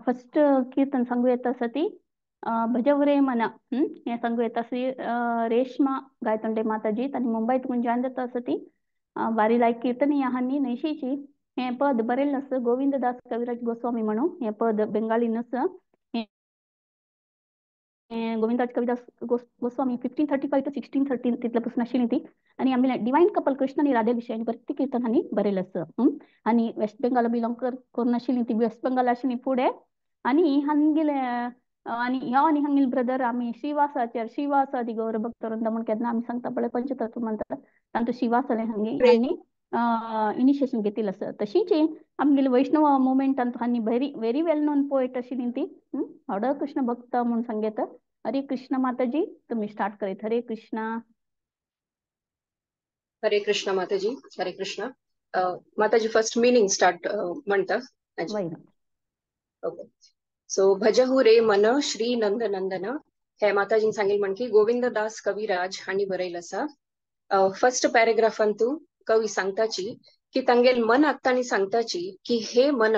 First Keerthan ಸಂಗು ಎತ್ತ ಸತಿ ಭಜವರೇ ಮನ हे संगू येता श्री रेशमा गायतोंडे माताजी तानी मुंबईत गुंजान जाता सती बारी लायक कीर्तन याहानी नैशीची हे पद बरेल नस गोविंददास कविराज गोस्वामी म्हणू हे पद बेंगाली नस गोविंदराज कविदास गोस्वामी 1535 to 1613 तिथल्यापासून अशी ती आणि आम्ही डिवाइन कपल कृष्ण आणि राधे विषयी प्रत्येक कीर्तन हानी बरेल असं आणि वेस्ट बेंगाल बिलॉंग करून अशी ती वेस्ट बेंगाल अशी पुढे आणि हंगिल आणि ह्या आणि हंगिल ब्रदर आम्ही श्रीवासाचार श्रीवासादी गौरव भक्तवृंद म्हणून केन्ना आम्ही सांगता पळे पंचतत्व म्हणतात तांतू श्रीवासले हंगी आणि इनिशिएशन घेतील असं तशीच आमगेली वैष्णव मुवमेंट अंतू हानी व्हेरी वेल नोन पोएट अशी ती हड कृष्ण भक्त म्हणून सांगेत हरे कृष्ण माताजी तुम्ही स्टार्ट करीत हरे कृष्णा माताजी हरे कृष्ण माताजी फर्स्ट मीनिंग स्टार्ट म्हणता वैर ओके सो भजहू रे मन श्री नंद नंदन हे माताजीन सांगेल म्हण की गोविंददास कविराज हानी बरयल आसा फर्स्ट पॅरेग्राफ अंतू कवी सांगताची की तांगेल मन आत्तानी सांगताची की हे मन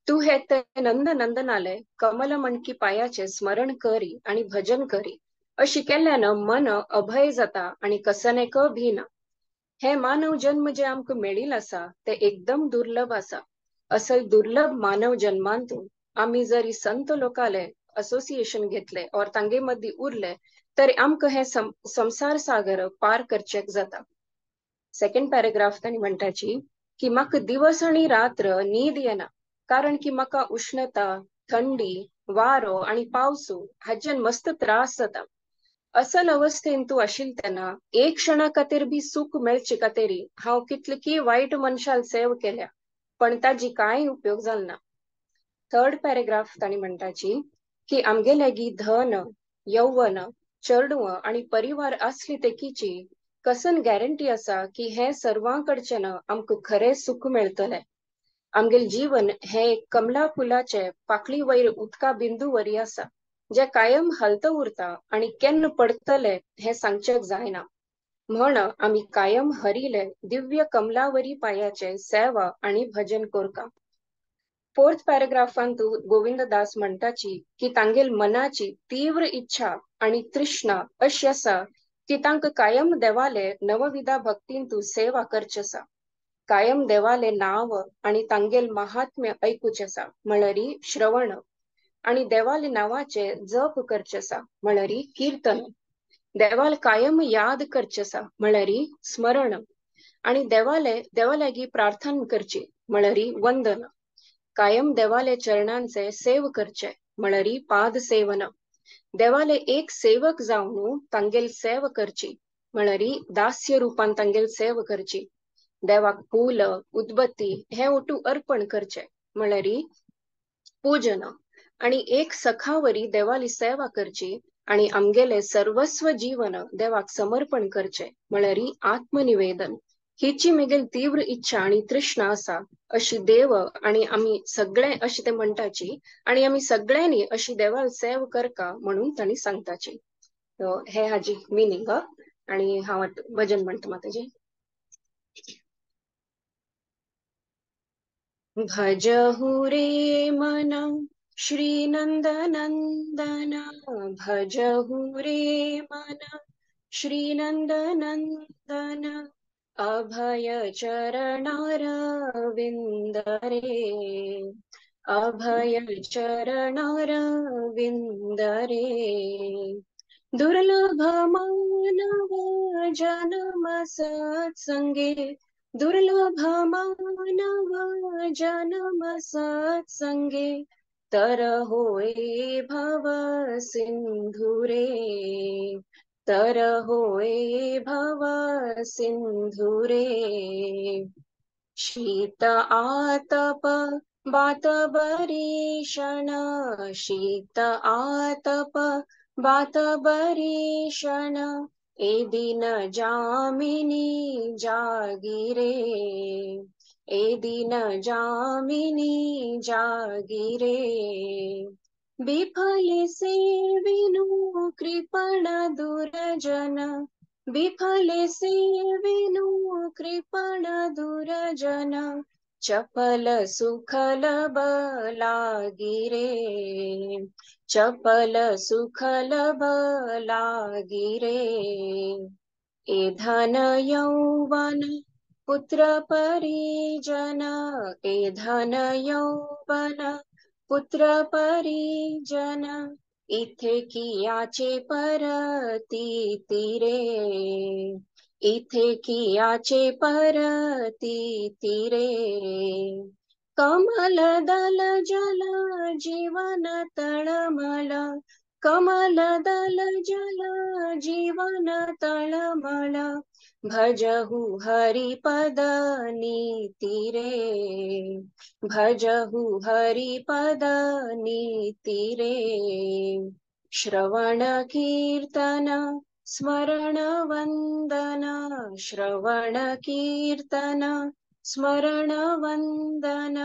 तू हे ते नंद नंदनालय कमल मणकी पायाचे स्मरण करी आणि भजन करी अशी केल्यानं मन अभय जाता आणि कसनेक भीना हे मानव जन्म जे आमक मेळील आसा ते एकदम दुर्लभ आसा असल दुर्लभ मानव जन्मांतून आम्ही जरी संत लोकाले असोसिएशन घेतले और तांगे मदी उरले तरी आमक हे संसार सागर पार करचेक जाता सेकंड पॅरेग्राफ तांणी म्हणटाची की म्हाका दिवस आणि रात्र न्हीद येना कारण की म्हाका उष्णता थंडी वारो आणि पावसू हाच्यान मस्त त्रास जाता असल अवस्थेन तू आशिल तेन्ना एक क्षणा खातीर बी सुख मेळचे खातीर हांव कितली वाईट मनशाल सेव केल्या पण ताजी कांय उपयोग जालना थर्ड पॅरेग्राफ तांणी म्हणटाची की आमगे लागी धन यौवन चेडूं आणि परिवार असली तेकीची कसन गॅरंटी आसा की हे सर्वांकडच्यान आमकां खरे सुख मेळटले आमगेल जीवन हे एक कमला फुलाचे पाकळी वयर उदका बिंदू वरी आसा जे कायम हलत उरता आणि केन्न पडतले हे सांगचेक जायना म्हण आम्ही कायम हरिले दिव्य कमलावरी पायाचे सेवा आणि भजन कोरका फोर्थ पॅरेग्राफान तू गोविंददास म्हणटाची की तांगेल मनाची तीव्र इच्छा आणि तृष्णा अशी आसा की तांक कायम देवाले नवविधा भक्तीन तू सेवा करचेसा कायम देवाले नाव आणि तांगेल महात्म्य ऐकूचे आसा म्हणल्यारी श्रवण आणि देवाले नावाचे जप करचेसा म्हणल्यारी कीर्तन देवाल कायम याद करचेसा म्हणल्यारी स्मरण आणि देवालागी प्रार्थना करची म्हणल्यारी वंदन कायम देवाले चरणांचे सेव करचे म्हणल्यारी पाद सेवन देवाले एक सेवक जावन तांगेल सेव करची म्हणल्यारी दास्य रूपान तांगेल सेव करची देवाक फूल उदबत्ती हे ओटू अर्पण करचे म्हणल्यारी पूजन आणि एक सखावरी देवाली सेवा करची आणि आमगेले सर्वस्व जीवन देवाक समर्पण करचे म्हणल्यारी आत्मनिवेदन हिची मेगेल तीव्र इच्छा आणि तृष्णा असा अशी देव आणि आम्ही सगळे अशी ते म्हणटाची आणि आम्ही सगळ्यांनी अशी देवाल सेव करका म्हणून तांणी सांगताची हे हाजी मिनिंग आणि हांव भजन म्हणटा माताजी भजहु रे मन श्री नंद नंदन भजहु रे मन श्री नंद नंदन अभय चरणार विंदरे अभय चरणार विंदरे दुर्लभ मानव जन्म सत्संगे दुर्लभ मानव जन्म सत्संगे तर होय भव सिंधुरे तर होय भव सिंधुरे शीत आतप बात बरीषण शीत आतप बात बरीषण ए दिन जामिनी जागिरे ए दिन जामिनी जागिरे बिफले से विनु कृपण दुर्जन बिफले से विनु कृपण दुर्जन चपल सुखल लागिरे, चपल सुखल लागिरे, ए धन यौवन पुत्र परिजन, ए धन यौवन पुत्र परिजन, इथे कियाचे परती रे, इथे कियाचे परती रे, कमल दल जल जीवन तळमळ, कमल दल जल जीवन तळमळ, भजहु हरिपद नीती रे, भजहु हरिपद नीती रे, श्रवण कीर्तन स्मरण वंदन, श्रवण कीर्तन स्मरण वंदन,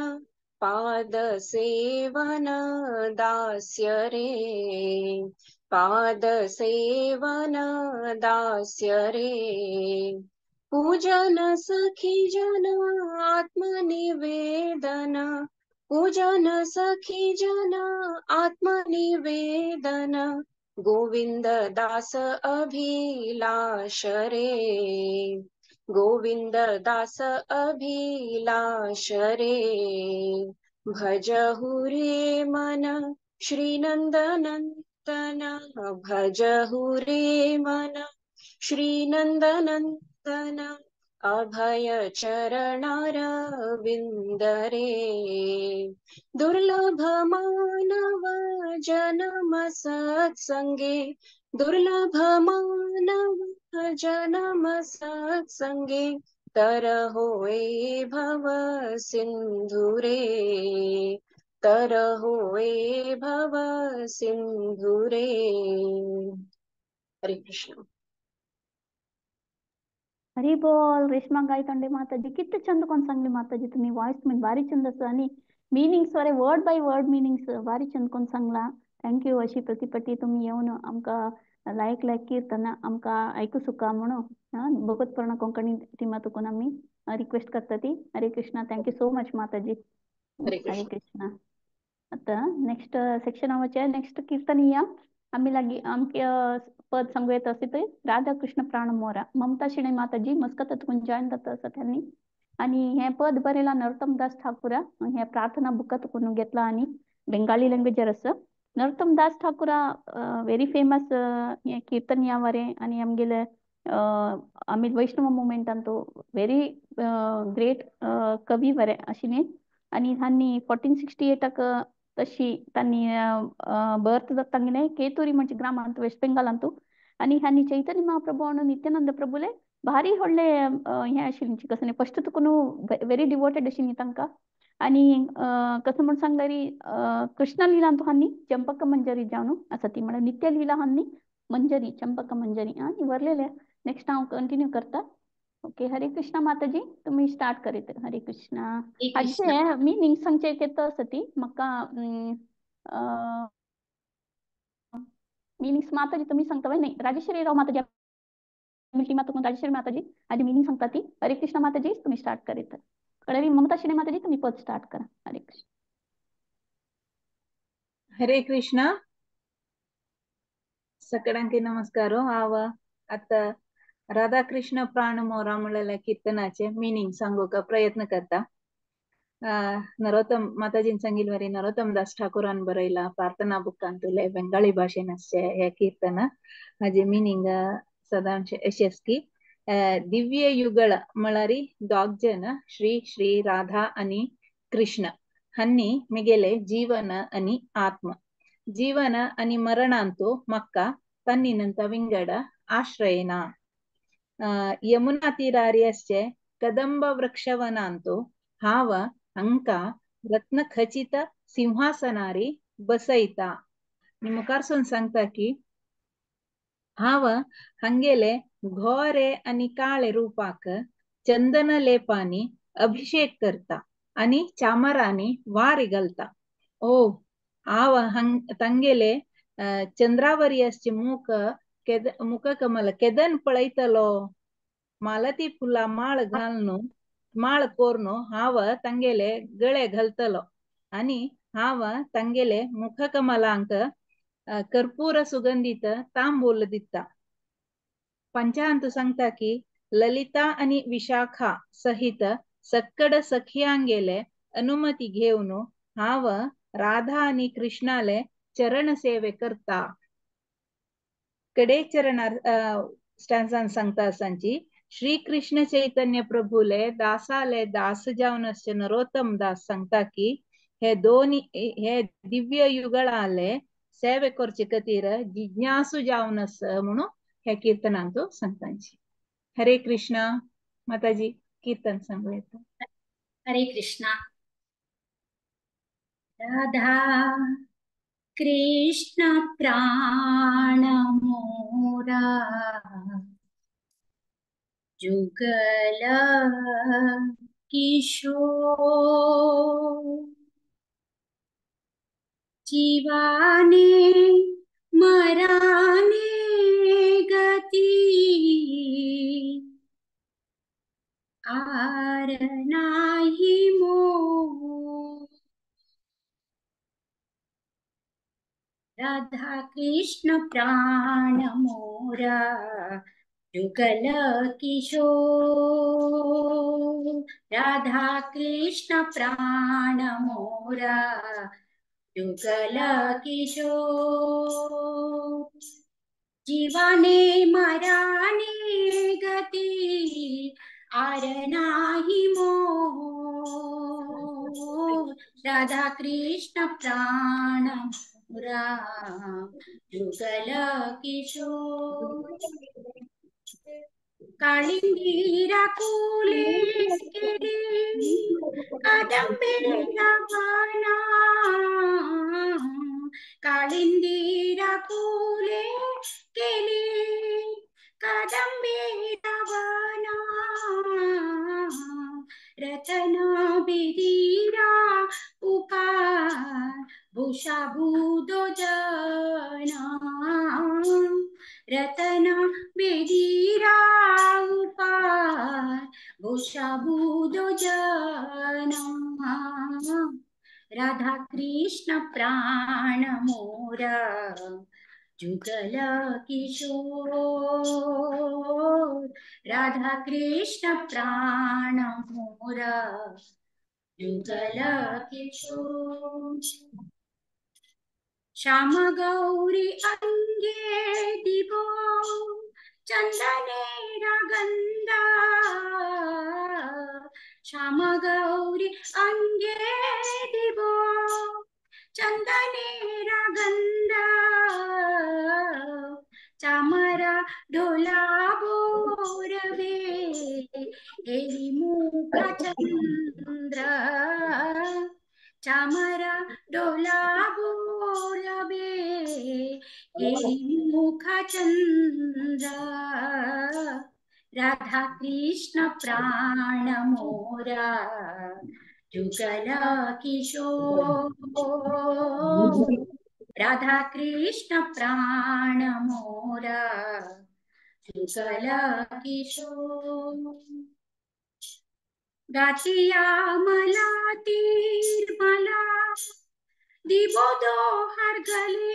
पाद सेवन दास्य रे, पाद सेवन दास्य रे, पूजन सखी जन आत्मनिवेदन, पूजन सखी जन आत्मनिवेदन, गोविंद दास अभिलाष रे, गोविंद दास अभिलाष रे, भजहु रे मन श्री नंदनंदन, भजहु रे मन श्री नंदनंदन, अभय चरणार विंदरे, दुर्लभ मानव जन्म सत्संगे, दुर्लभ मानव जन्म सत्संगे, तर होए भव सिंधुरे, तर होए भव सिंधुरे. हरे कृष्ण. हरी बोल रेश्मा गायतोंडे माताजी, किती छंद कोण सांगली माताजी तुम्ही, वॉइस मध्ये भारी छंद असं आणि मिनिंग्स वरे वर्ड बाय वर्ड मिनिंग्स भारी छंद कोण सांगला. थँक्यू. अशी प्रतिपटी तुम्ही येऊन आमका लायक लायक कीर्तन आमका ऐकू सुका म्हणून भगत पूर्ण कोंकणी टीमातून आम्ही रिक्वेस्ट करता ती. Hare Krishna. Thank you so much माताजी. हरे हरे कृष्ण. कृष्णा. आता नेक्स्ट सेक्शन आवचे नेक्स्ट कीर्तन या आम्ही लागी आमके पद सांगू येत असे ते राधाकृष्ण प्राण मोरा ममता शिणे माताजी मस्कतातून जॉईन जातं असं त्यांनी. आणि हे पद बरेला नरोत्तम दास ठाकूरा हे प्रार्थना बुकातून घेतला आणि बेंगाली लँग्वेजर असं. नरोत्तम दास ठाकूरा व्हेरी फेमस हे कीर्तन यावरे आणि आमगेले आम्ही वैष्णव मुवमेंट तो व्हेरी ग्रेट कवी वरे अशिने. आणि ह्यांनी 1468 तशी त्यांनी बर्थ जातांगने केतुरी म्हणजे ग्राम अंत वेस्ट बेंगाल अंतू. आणि ह्यांनी चैतन्य महाप्रभू आणि नित्यानंद प्रभुले भारी होडले हे आशिल्ली कसं फस्ट तुकून व्हेरी डिवोटेड आशिल्ली तांकां. आणि कसं म्हणून सांगल्यारी कृष्ण लिला तो हांनी चंपक मंजरी जावं असं ती म्हणा नित्य लिला हांनी मंजरी चंपक मंजरी आणि वरलेले नेक्स्ट हांव कंटिन्यू करता. ओके. हरे कृष्णा माताजी तुम्ही स्टार्ट करीत. हरे कृष्णा. हरे कृष्ण. अजे मी निंगसंगचे केतो सती म्हाका मीनिंग्स माताजी तुम्ही सांगता नाही राजेश्वरी राव माताजी मिठी मातून राजेश्वरी माताजी आधी मीनिंग सांगता ती. हरे कृष्णा माताजी तुम्ही स्टार्ट करीत. कळवी ममता शिणे माताजी तुम्ही पद स्टार्ट करा. हरे कृष्ण. हरे कृष्णा. सगळ्यांके नमस्कार. हांव आता राधाकृष्ण प्राण मोरा म्हणलेल्या कीर्तनाचे मिनिंग सांगूक प्रयत्न करता. नरोत्तम माताजीन सांगिल्ले नरोत्तम दास ठाकूरान बरयला प्रार्थना बुकांतले बेंगाली भाषेन हे कीर्तन हाजे मिनिंग साधारणशे अशें की दिव्य युगळ म्हळ्यारी दोग जन श्री श्री राधा आणि कृष्ण हांनी मिगेले जीवन आणि आत्म जीवन आणि मರಣಂತೂ मक्का तन्निनंत विंगड आश्रयना यमुना तीरार्यश्चे कदंब वृक्षवनांतो हाव अंका रत्न खचित सिंहासनारी बसयता. मुखारसून सांगता की हाव हंगेले घोरे आणि काळे रूपाक चंदन लेपानी अभिषेक करता आणि चामरानी वारी घालता. ओ हाव तंगेले चंद्रावरी मुख कमल केदन पळयतलो मालती फुला माळ घालून माळ कोरनो हाव तंगेले गळे घालतलो आणि हाव तंगेले मुखकमलांक कर्पूर सुगंधित तांबूल दिता. पंचांत सांगता की ललिता आणि विशाखा सहित सक्कड सखियांगेले अनुमती घेऊन हाव राधा आणि कृष्णाले चरण सेवे करता. कडे चरणार स्टॅन्सान सांगता सांची श्री कृष्ण चैतन्य प्रभूले दासाले दास जावनस नरोत्तम दास सांगता की हे दिव्य युगळाले सेवे करचे खातीर जिज्ञासू जावनस म्हणून हे कीर्तनांचो सांगतांची. हरे कृष्णा. माताजी कीर्तन सांगू येतो. हरे कृष्णा. राधा कृष्ण प्राण मोरा जुगल किशोर जीवाने मराने गती आर नाही मोह. राधा कृष्ण प्राण मोरा जुगल किशोर. राधा कृष्ण प्राण मोरा जुगल किशोर जीवाने मराने गती आर नाही मोह. राधा कृष्ण प्राण मोरा जुगल किशोर. काळिंदीरा कुले केली कादंबेरा वाना. काळिंदीरा कुले केली कादंबेरा वाना. रतन बिदीरा उकार भूषाभूदो जना. रतन बेदीरा उपार भूषाभूदो जना. राधा कृष्ण प्राण मोरा जुगल किशोर. राधा कृष्ण प्राण मोरा जुगल किशोर. श्याम गौरी अंगे दिवो चंदनेरा गंधा. श्याम गौरी अंगे दिवो चंदनेरा गंधा. चामरा डोला बोरवे एरी मुखा चंद्र. चामरा डोला बोरवे एरी मुखा चंद्र. राधा कृष्ण प्राण मोरा जुगल किशोर. राधा कृष्ण प्राण मोरा जुगल किशोर. गातिया मला तीर मला दिवो दोहार गले.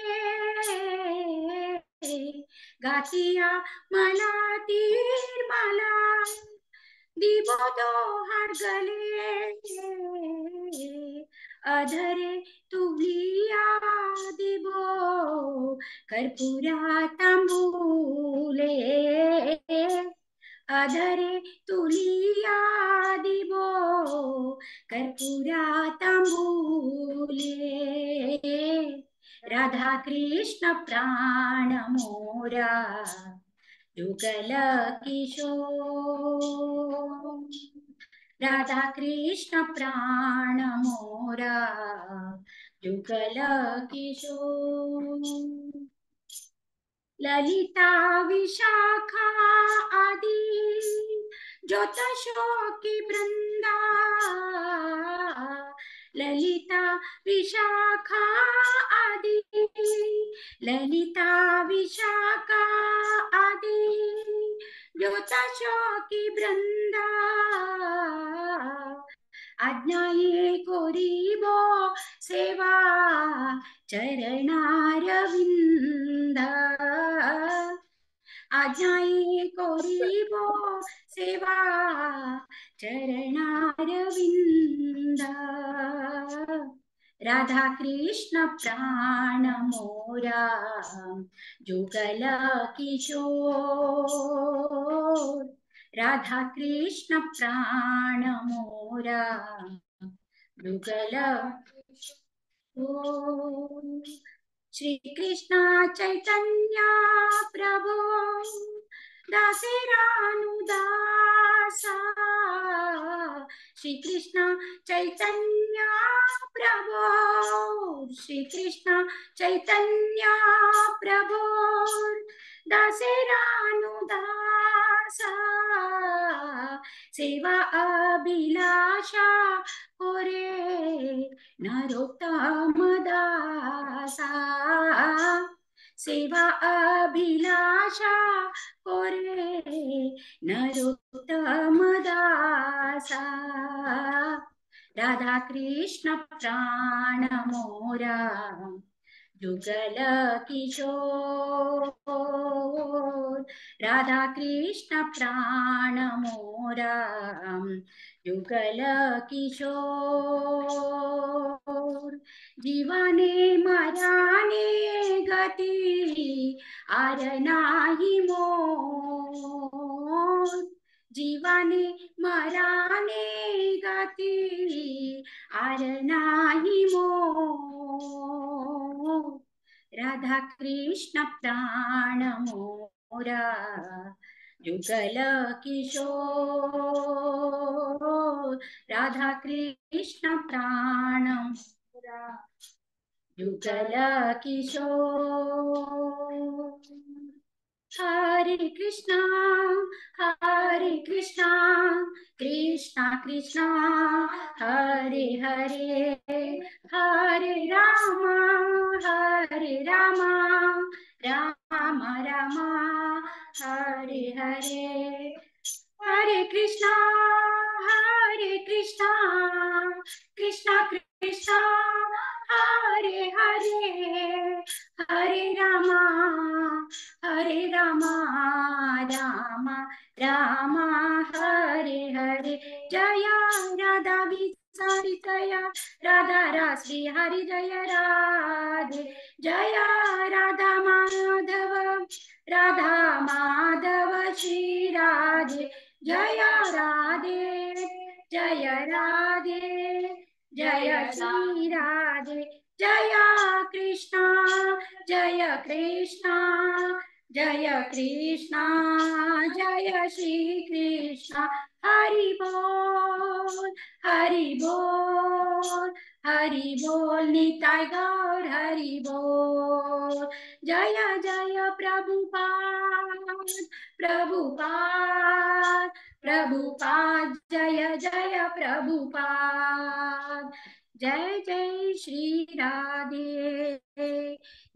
गातिया मला तीर मला दिवो दोहार गले. अधरे तुलिया दिवो कर्पूरा तांबूले. अधरे तुलिया दिवो कर्पूरा तांबूले. राधा कृष्ण प्राण मोरा जुगल किशोर. राधा कृष्ण प्राण मोरा जुगल किशोर. ललिता विशाखा आदि ज्योत शोकी वृंदा. ललिता विशाखा आदि ललिता विशाखा आदि ज्योतशोकी वृंदा आज्ञाये कोरिबो सेवा चरणारविंद आज्ञाये कोरिबो सेवा चरणारविंद राधा कृष्ण प्राण मोरा जुगल किशोर राधा कृष्ण प्राण मोरा जुगल श्री कृष्ण चैतन्य प्रभु दासेरानुदासा श्री कृष्ण चैतन्य प्रभु श्री कृष्ण चैतन्य प्रभु दासेरानुदासा सेवा अभिलाषा कोरे नरोत्तम दासा सेवा अभिलाषा कोरे नरोत्तम दासा राधा कृष्ण प्राण मोरा जुगल किशोर राधा कृष्ण प्राण मोरा जुगल किशोर जीवाने मराने गती आर नाही मोर जीवाने मराने गती आर नाही मोर राधा कृष्ण प्राण मोरा जुगल किशोर राधा कृष्ण प्राण मोरा जुगल किशोर हरे कृष्णा कृष्णा कृष्णा हरे हरे हरे राम राम राम हरे हरे हरे कृष्णा कृष्णा कृष्णा हरे हरे हरे राम राम राम हरे हरे जय राधा बिचारी जया राधा राश्री हरि जय राधे जय राधा माधव श्री राधे जय राधे जय राधे जय श्री राधे जय कृष्णा जय कृष्णा जय श्री कृष्णा हरि बोल निताय गौर हरि बोल जय जय प्रभुपाद जय जय प्रभुपाद जय जय श्री राधे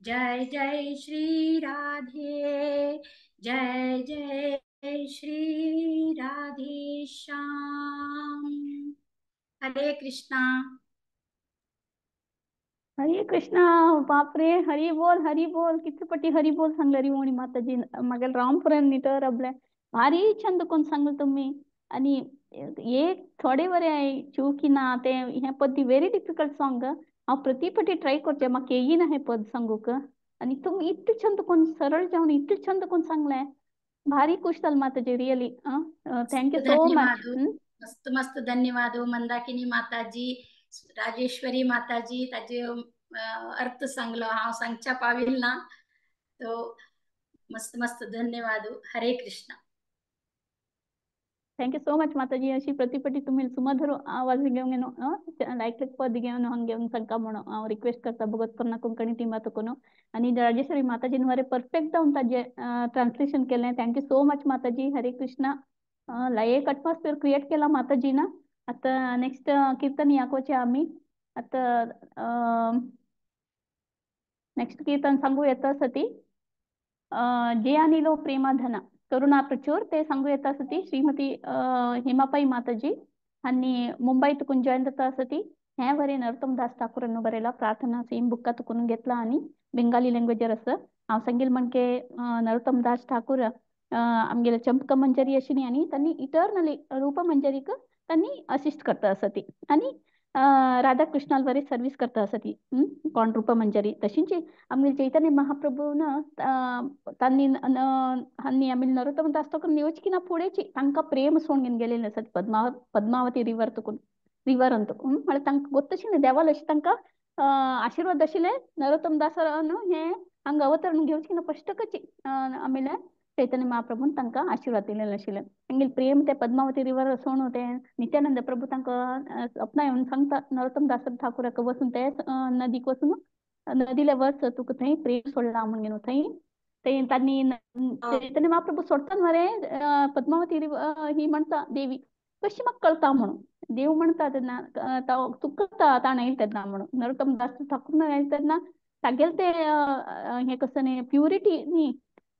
जय जय श्री राधे जय जय श्री राधे श्याम हरे कृष्णा हरे कृष्णा बापरे हरी बोल किती हरी बोल सांगलं री मोणी माताजी मागेल रामपुरान निटर आपले भारी छंद कोण सांगल तुम्ही आणि एक थोडे वरे आहे चूकी ना ते हे पद दी व्हेरी डिफिकल्ट सॉंग हांव प्रतिपटी ट्राय करते म्हाका येईना हे पद सांगूक आणि तुम्ही इतले छंद कोण सरळ जाऊन इतले छंद कोण सांगले भारी कुशल माताजी रियली थँक्यू सो मच मस्त मस्त धन्यवाद मंदाकिनी माताजी राजेश्वरी माताजी ताजे अर्थ सांगलो हांव सांगच्या पाविल ना तो मस्त मस्त धन्यवाद हरे कृष्ण थँक्यू सो मच माताजी अशी प्रतिपटी तुम्ही सुमधुर आवाज घेऊन लायक पद घेऊन हंग घेऊन सांगता म्हणून हांव रिक्वेस्ट करता भगत करना कोंकणी टीमा तकोनो आणि राजेश्वरी माताजी वरे परफेक्ट जाऊन ताजे ट्रान्सलेशन केलें थँक्यू सो मच माताजी हरे कृष्णा लायक अटमॉस्फियर क्रिएट केला माताजी ना आता नेक्स्ट कीर्तन याकोचे आम्ही आता नेक्स्ट कीर्तन सांगू येता सती जे अनिलो प्रेमाधना करुणा प्रचूर ते सांगू येता सती श्रीमती हेमापाई माताजी आणि मुंबईत जॉईन जाता सती हे बरे नरोत्तम दास ठाकूरನ್ನು बरेला प्रार्थना सेम बुक्का तुकून घेतला आणि बेंगाली लँग्वेजर असं हांव सांगेल म्हणके नरोत्तम दास ठाकूर आमगेले चंपक मंजरी अशिनी आणि त्यांनी इटर्नली रूप मंजरीक त्यांनी असिस्ट करता असती आणि राधाकृष्णाल बरे सर्व्हिस करता असती कोण रूप मंजरी तशींची आमगे चैतन्य महाप्रभून त्यांनी हानी आम्ही नरोत्तम दास ठाकूर निवचकिना पुढेची तांका प्रेम सोडून गेलेले असत पद्मावती रिवर तुकून रिवर अंत मला तांका ಗೊತ್ತशिने देवाल अशी तांका आशीर्वाद अशिले नरोत्तम दासरनु हे हंग अवतरण घेवचकिना फस्टकची आಮೇಲೆ चैतन्य महाप्रभून तांका आशीर्वाद दिलेले आशिले हंगे प्रेम ते पद्मावती रिवर सोण ते नित्यानंद प्रभू तांका अपना येऊन सांगता नरोत्तम दास ठाकूरक वसून ते नदीक वसून नदीला वर्स तुक थंय प्रेम सोडला म्हणून थंय ते त्यांनी चैतन्य महाप्रभू सोडतात मरे पद्मावती ही म्हणता देवी कशी मग कळता म्हणून देव म्हणतात चुकता ताण ಹೇಳ್ತದ म्हणून नरोत्तम दास ठाकूर ಹೇಳ್ತದ सगळेल ते हे कसं नाही प्युरिटी नी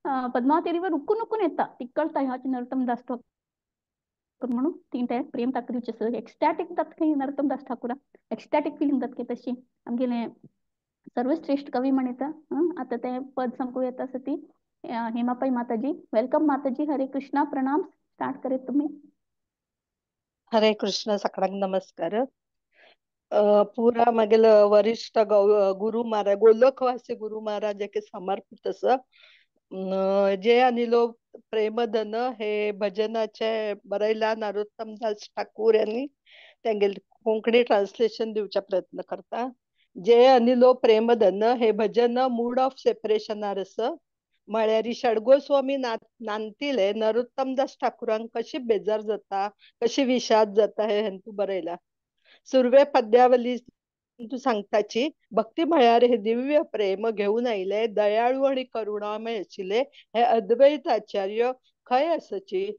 पद्मावती रिवर उकून येता तिकळता ह्याची नरोत्तम दास ठाकूर म्हणून तीन ते प्रेम ताकरीचे एक्स्टॅटिक तात काही नरोत्तम दास ठाकूर एक्स्टॅटिक फिलिंग तात की तशी आमगेले सर्वश्रेष्ठ कवी म्हणता आता ते पद संकू येता सती हेमापाई माताजी वेलकम माताजी हरे कृष्णा प्रणाम स्टार्ट करे तुम्ही हरे कृष्ण सगळ्यांक नमस्कार पूरा मागेल वरिष्ठ गुरु महाराज गोलोकवासी गुरु महाराज के समर्पित जे अनिलो प्रेमधन हे भजनाचे बरयला नरोत्तम दास ठाकूर यांनी तेंगेल कोंकणी ट्रान्सलेशन दिवचा प्रयत्न करता जे अनिलो प्रेमधन हे भजन मूड ऑफ सेपरेशनार म्हळ्यार षडगोस्वामी नांतिले नरोत्तम दास ठाकूरांक कशी बेजार जाता कशी विषाद जाता हे तू बरयला सुर्वे पद्यावली तू सांगताची भक्ती म्हळ्यार हे दिव्य प्रेम घेऊन आयले दयाळू आणि करुणामय आशिले हे अद्वैत आचार्य खय असची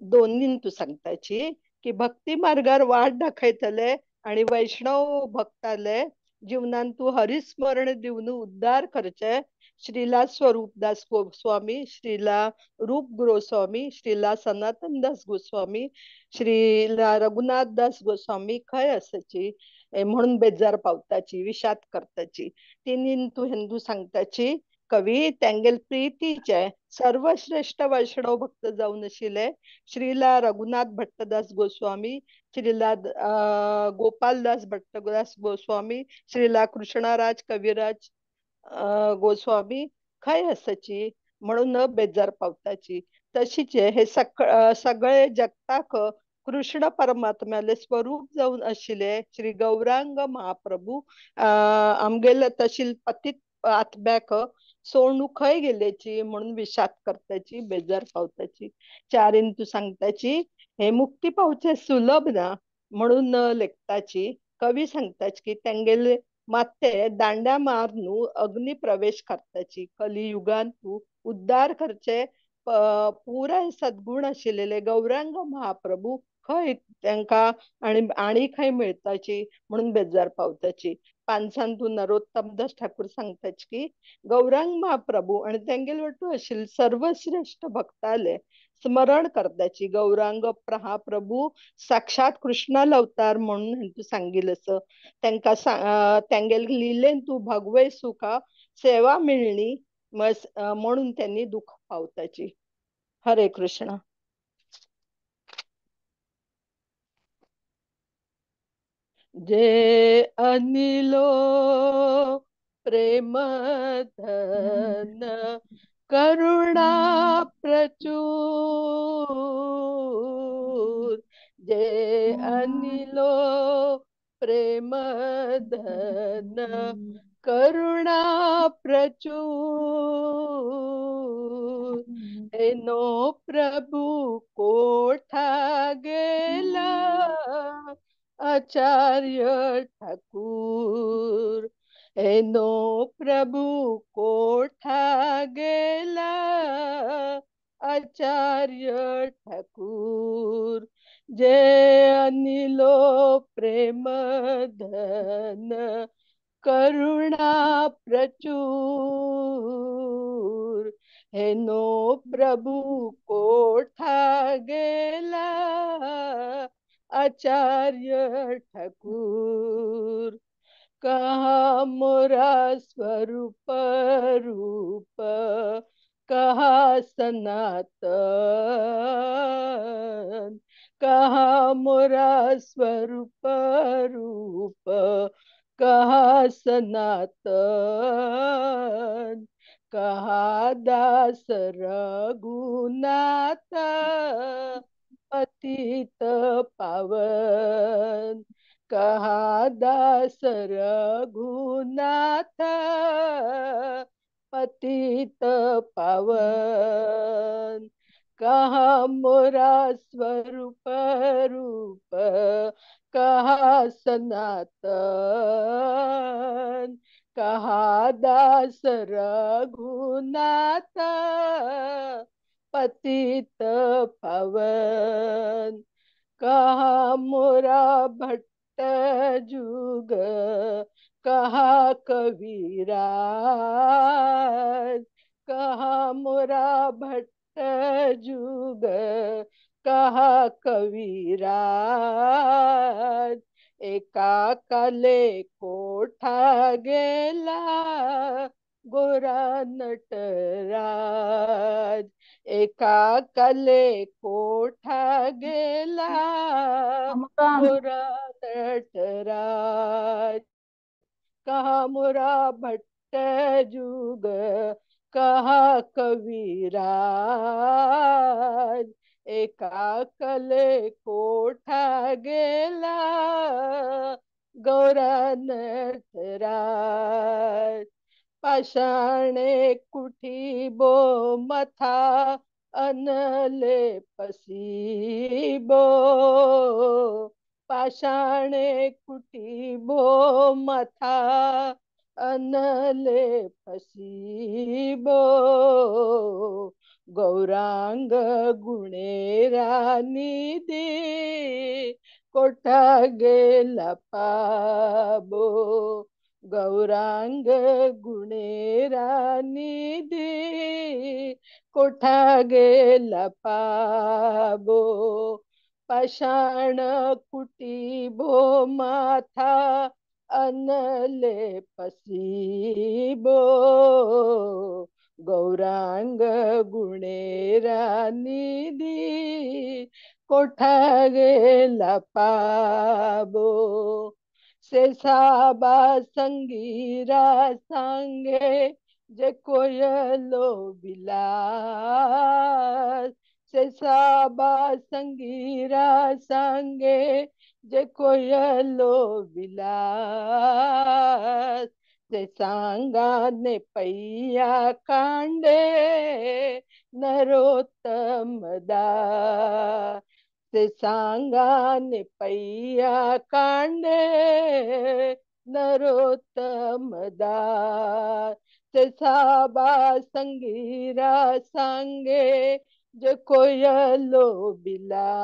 दोन्ही तू सांगताची की भक्ती मार्गार वाट दाखयतले आणि वैष्णव भक्ताले जीवनान तू हरिस्मरण दिवन उद्धार करचे श्रीला स्वरूपदास गोस्वामी श्रीला रूप गोस्वामी श्रीला सनातन दास गोस्वामी श्रीला रघुनाथ दास गोस्वामी खय असची म्हणून बेजार पावताची विषाद करताची तिन्ही तू हिंदू सांगताची कवी तेंगेल प्रीतीचे सर्वश्रेष्ठ वैष्णव भक्त जाऊन आशिले श्रीला रघुनाथ भट्टदास गोस्वामी श्रीला गोपालदास भट्टदास गोस्वामी श्रीला कृष्णराज कविराज गोस्वामी खय असची म्हणून बेजार पावताची तशीच हे सगळे जगताक कृष्ण परमात्म्याले स्वरूप जाऊन आशिले श्री गौरांग महाप्रभू आमगेल तशील पतित आत्म्याक सोडू खय गेलेची म्हणून विषाद करताची बेजार पावताची चारीन तू सांगताची हे मुक्ती पावचे सुलभ ना म्हणून लेखताची कवी सांगताच की तेंगेले माते दांड्या मारनू अग्नि प्रवेश करताची कलियुगान तू उद्धार करचे पुराय सद्गुण आशिलेले गौरांग महाप्रभू खय त्यांका आणि खय मिळताची म्हणून बेजार पावताची पानसान तू नरोत्तम दास ठाकूर सांगताच की गौरांग महाप्रभू आणि तेंगेल वटू आशिल सर्वश्रेष्ठ भक्ताले स्मरण करताची गौरांग महाप्रभू साक्षात कृष्णाल अवतार म्हणून तू सांगिलस त्यांका तेंगेल लिहिलेन तू भगवे सुखा सेवा मिळणी म्हणून त्यांनी दुःख पावताची हरे कृष्ण जे अनिलो प्रेम धन करुणा प्रचूर जे अनिलो प्रेम धन करुणा प्रचूर एनो प्रभु कोठा गेला आचार्य ठाकूर एनो प्रभु कोठा गेला आचार्य ठाकूर जे अनिलो प्रेम धन करुणा प्रचूर हेनो प्रभु कोठा गेला आचार्य ठाकुर, कहा मोरा स्वरूप रूप, कहा सनातन, कहा मोरा स्वरूप रूप, कहा सनातन, कहा दास रघुनाथ पतित पावन, कहा दास रघुनाथ पतित पावन, कहा मोरा स्वरूप रूप, कहा सनातन, कहा दास रघुनाथ पतित पावन, कहा मोरा भट्ट जुग, कहा कविराज, कहा मोरा भट्ट जुग, कहा कविराज, एका काले कोठा गेला गोरा नटराज, एका काले कोठा गेला गोरा नटराज, कहा मोरा भट्ट जुग, कहा कविराज, एका कले कोठा गेला गौरा नटराज, पाषाणे कुठी बो मथा अनले पसीबो, पाषाणे कुठी बो मथा अनले पसीबो, गौरांग गुणेरा निधी कोठा गेला पाबो, गौरांग गुणेरा निधी कोठा गेला पाबो, पाषाण कुटी भो माथा अनले पसीबो, गौरांग गुणेरा निधी कोठा गेला पाबो, सेसाबा संगीरा सांगे जे कोयलो बिलास, सेसाबा संगीरा सांगे जे कोयलो बिलास, जे सांगाने पैया कांडे नरोत्तम दास, ते सांगाने पैया कांडे नरोत्तम दास, ते साबा संगीरा सांगे जे कोयलो बिलास,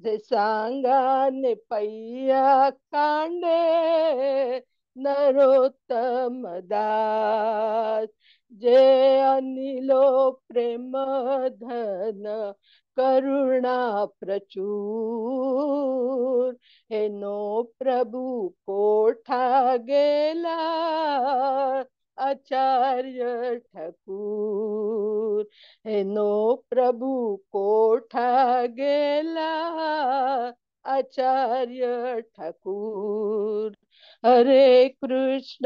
जे सांगाने पैया कांडे नरोत्तम दास, जे अनिलो प्रेम धन करुणा प्रचूर, हेनो प्रभु कोठा गेला आचार्य ठाकुर, हेनो प्रभु कोठा गेला आचार्य ठाकुर, हरे कृष्ण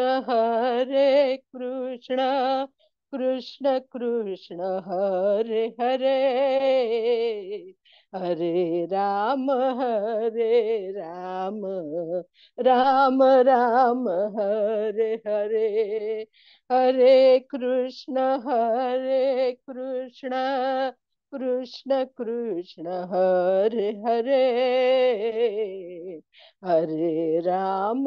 कृष्ण कृष्ण हरे हरे, हरे राम राम राम हरे हरे, हरे कृष्ण कृष्ण कृष्ण हरे हरे, हरे राम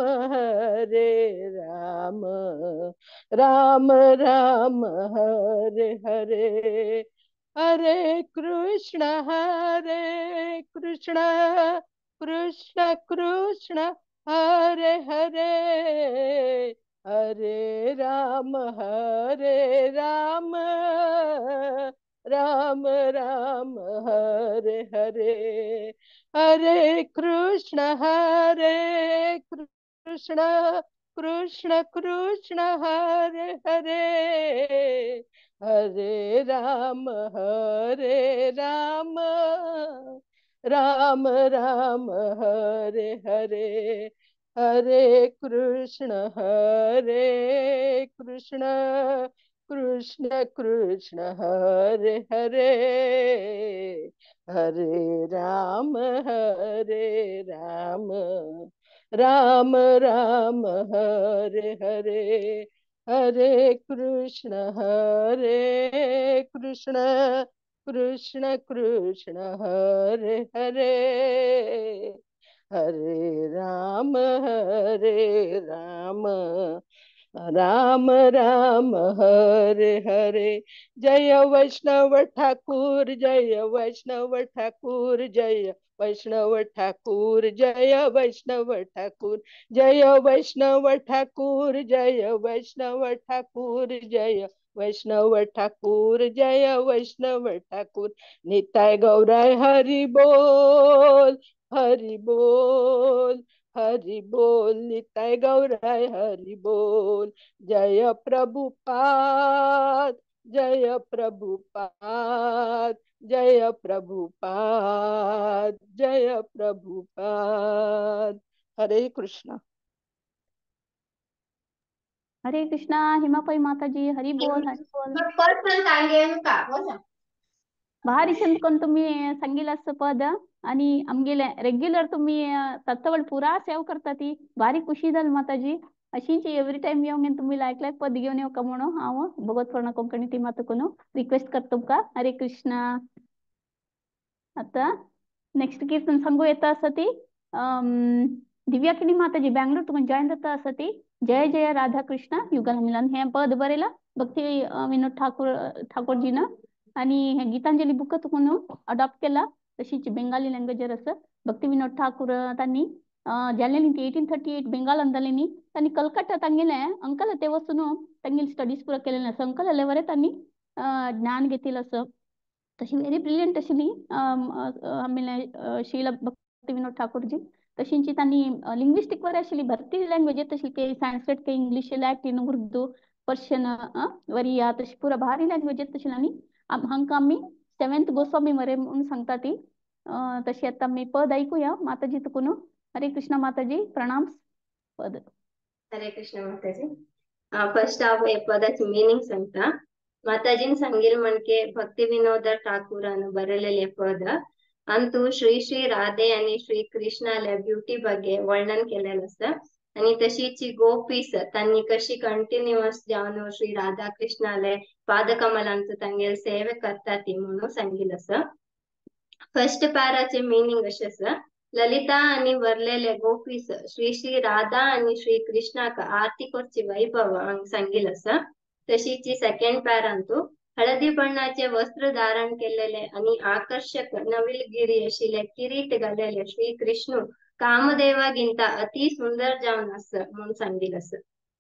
राम राम हरे हरे, हरे कृष्ण कृष्ण कृष्ण हरे हरे, हरे राम राम राम हरे हरे, हरे कृष्ण कृष्ण कृष्ण कृष्ण हरे हरे, हरे राम राम राम हरे हरे, हरे कृष्ण कृष्ण कृष्ण कृष्ण हरे हरे, हरे राम राम राम हरे हरे, हरे कृष्ण कृष्ण कृष्ण कृष्ण हरे हरे, हरे राम राम राम हरे हरे। जय वैष्णव ठाकुर, जय वैष्णव ठाकुर, जय वैष्णव ठाकुर, जय वैष्णव ठाकुर, जय वैष्णव ठाकुर, जय वैष्णव ठाकुर, जय वैष्णव ठाकुर, जय वैष्णव ठाकुर। निताय गौराय हरि बोल, हरि बोल, हरि बोल, निताय गौराय हरि बोल। जय प्रभुपाद, जय प्रभुपाद, जय प्रभुपाद, जय प्रभुपाद। हरे कृष्ण। हरे कृष्णा हेमापाई माताजी, हरी बोल हरी बोल. भारी चंद कोण तुम्ही सांगितलं पद आणि आमगेले रेग्युलर तुम्ही तत्वळ पुरा सेव करता ती भारी खुशी झाली माताजी. अशीच एव्हरी टाइम येऊन तुम्ही ऐकलाय पद घेऊन येऊ का म्हणून हाव भगवत पूर्ण कोकणी टीम कोण रिक्वेस्ट करतो का. हरे कृष्णा. आता नेक्स्ट कीर्तन सांगू येता असं ती दिव्याकिनी माताजी बँगलोर तुम्ही जॉईन जाता असं ती. जय जय राधा कृष्ण युगल मिलन हे पद बरेला भक्ती विनोद ठाकूरजीनं आणि हे गीतांजली बुक म्हणून अडॉप्ट केला. तशीच बेंगाली लँग्वेजर असं भक्ती विनोद ठाकूर त्यांनी जाल्लेली 1838 बेंगाल अंदलेनी त्यांनी कलकत्ता ತಂಗಿಲೆ अंकल ते वस्तुनो ತಂಗಿल स्टडीज पुरा केलेलं असं अंकल लेवरे त्यांनी ज्ञान घेतील असं तशी व्हेरी ब्रिलियंट अशी नी आम्ही शीला भक्ती विनोद ठाकूरजी तशींची त्यांनी लिंग्विस्टिक वर अशी भरती लँग्वेज तशी के संस्कृत के इंग्लिश लॅटिन उर्दू पर्शियन वरिया तशी पुरा भारी लँग्वेज तशी आणि हांका आम्ही 7th गोस्वामी मरे म्हणून सांगता ती तशी आता मी पद ऐकूया माताजी तुकुन. हरे कृष्ण माताजी प्रणाम पद. हरे कृष्ण माताजी. फर्स्ट हाफ हे पदाची मीनिंग सांगता. माताजीन सांगेल म्हणके भक्ती विनोद ठाकूरान बरलेले पद अंतू श्री श्री राधे आणि श्री कृष्णाला ब्युटी ಬಗ್ಗೆ वर्णन केलेलं असतं आणि तशीची गोपीस त्यांनी कशी कंटिन्युअस जाऊन श्री राधा कृष्णाले पादकमलांचं तांगेल सेवे करतात ती म्हणून सांगितलं असं. फर्स्ट पॅराचे मीनिंग असे असं ललिता आणि वरलेले गोपीस श्री श्री राधा आणि श्री कृष्णाक आरती करची वैभव हंग सांगितलं असं. तशीची सेकंड पॅरांतू हळदी बಣ್ಣाचे वस्त्र धारण केलेले आणि आकर्षक नविलगिरी अशिले किरीट घालेले श्री कृष्ण कामदेवागिंत अति सुंदर जाऊन असं म्हणून सांगितलं असं.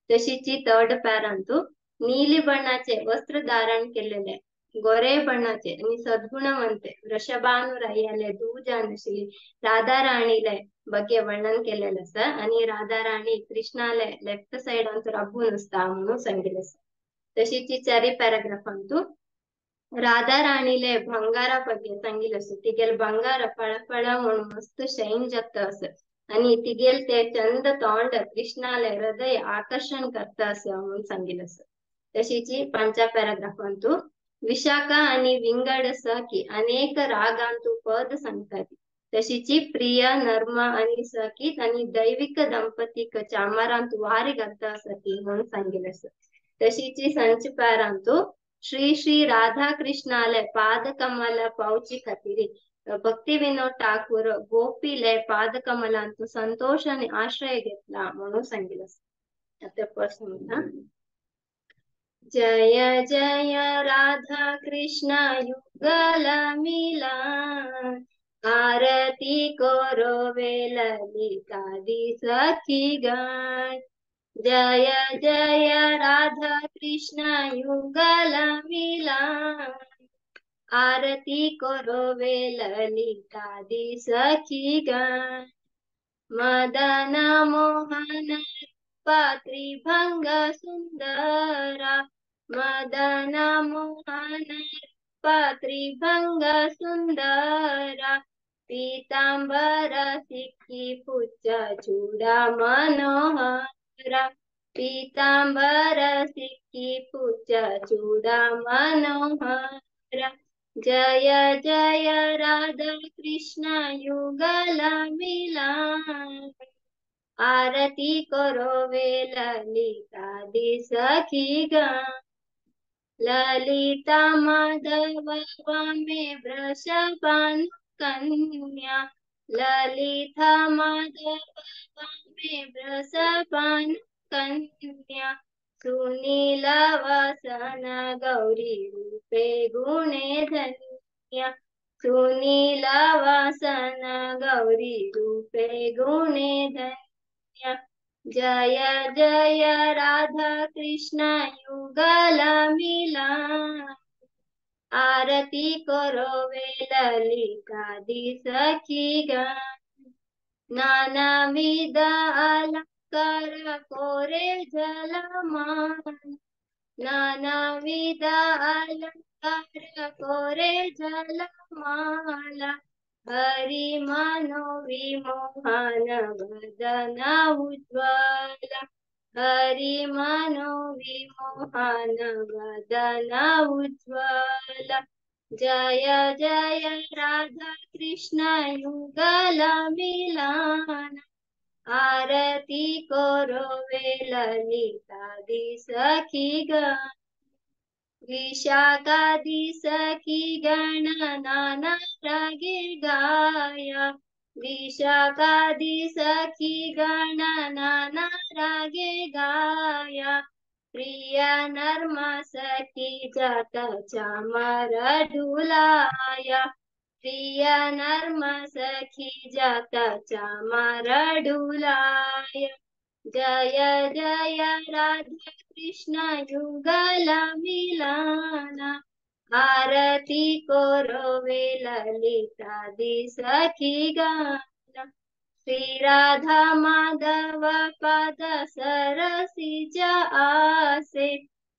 तशीची थर्ड पॅरांतू नीली बಣ್ಣाचे वस्त्र धारण केलेले गोरे बಣ್ಣाचे आणि सद्गुणवंते वृषभानुरायाले दूजानशी राधा राणीले ಬಗ್ಗೆ वर्णन केलेलं असं आणि राधा राणी कृष्णाले लेफ्ट साइड अंतू रब्बून असता म्हणून सांगितलं असं. तशीची चारी पॅराग्राफ अंतू राधा राणीले भंगारा ಬಗ್ಗೆ सांगितलं असं. तिगेल भंगार फळफळ म्हणून मस्त शैन जगत असं आणि तिगेल ते चंद तोंड कृष्णाले हृदय आकर्षण करत असं म्हणून सांगितलं असं. तशीची पंचा पॅराग्राफ अंतू विशाखा आणि विंगड सखी अनेक रागांतू पद सांगतात. तशीची प्रिय नर्मा आणि सखीत आणि दैविक ದಂಪತಿಕ चामारांतू वारी घालता असती म्हणून सांगितलं असं. तशीची संच पॅरांतू श्री श्री राधा कृष्णाले पादकमल पावची खातीर भक्ती विनोद ठाकूर गोपीले पादकमलांतू संतोषाने आश्रय घेतला म्हणून सांगितलं असं. आता पर्सन जय जय राधा कृष्ण युगल मिलन आरती करो वे ललिता दी सखी गण जय जय राधा कृष्ण युगल मिलन आरती करो वे ललितादि सखी गण मदन मोहन त्रिभंग सुंदरा मदन मोहन त्रिभंग सुंदरा पीतांबर सिक्की पुच्च चूड़ा मनोहरा पीतांबर सिक्की पुच्च चूड़ा मनोहरा जय जय राधा कृष्ण युगल मिलन आरती करो वे ललितादि सखी गण ललिता माधव में वृषभानु कन्या ललिता माधव में वृषभानु कन्या सुनीला वसन गौरी रूपे गुणे धन्या सुनीला वसन गौरी रूपे गुणे धन्या जय जय राधा कृष्ण युगल मिलन आरती करो वे ललितादि सखी गण नानाविध अलंकार कोरे जलमान नानाविध अलंकार कोरे जलमाला हरि मनो विमोहन वदन उज्ज्वल हरि मनो विमोहन वदन उज्ज्वल जय जय राधा कृष्ण युगल मिलन आरती करो वे ललितादि सखी गण विशाखादि सखी गण नाना रागे गाया विशाखादि सखी गण नाना रागे गाया प्रिय नर्म सखी जात चामर ढुलाया प्रिय नर्म सखी जात चामर ढुलाया जय जय राधा कृष्ण युगल मिलन आरती करो वे ललितादि सखी गण श्री राधा माधव पद सरसिज आसे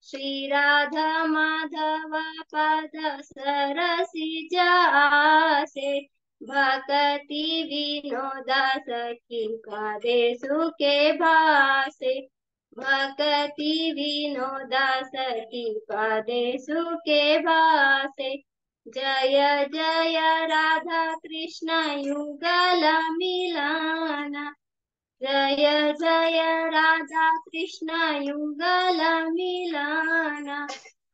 श्री राधा माधव पद सरसिज आसे भक्ति विनोदा सखी पदे सुखे भासे भक्ति विनोदा सखी पदे सुखे भासे जय जय राधा कृष्ण युगल मिलन जय जय राधा कृष्ण युगल मिलन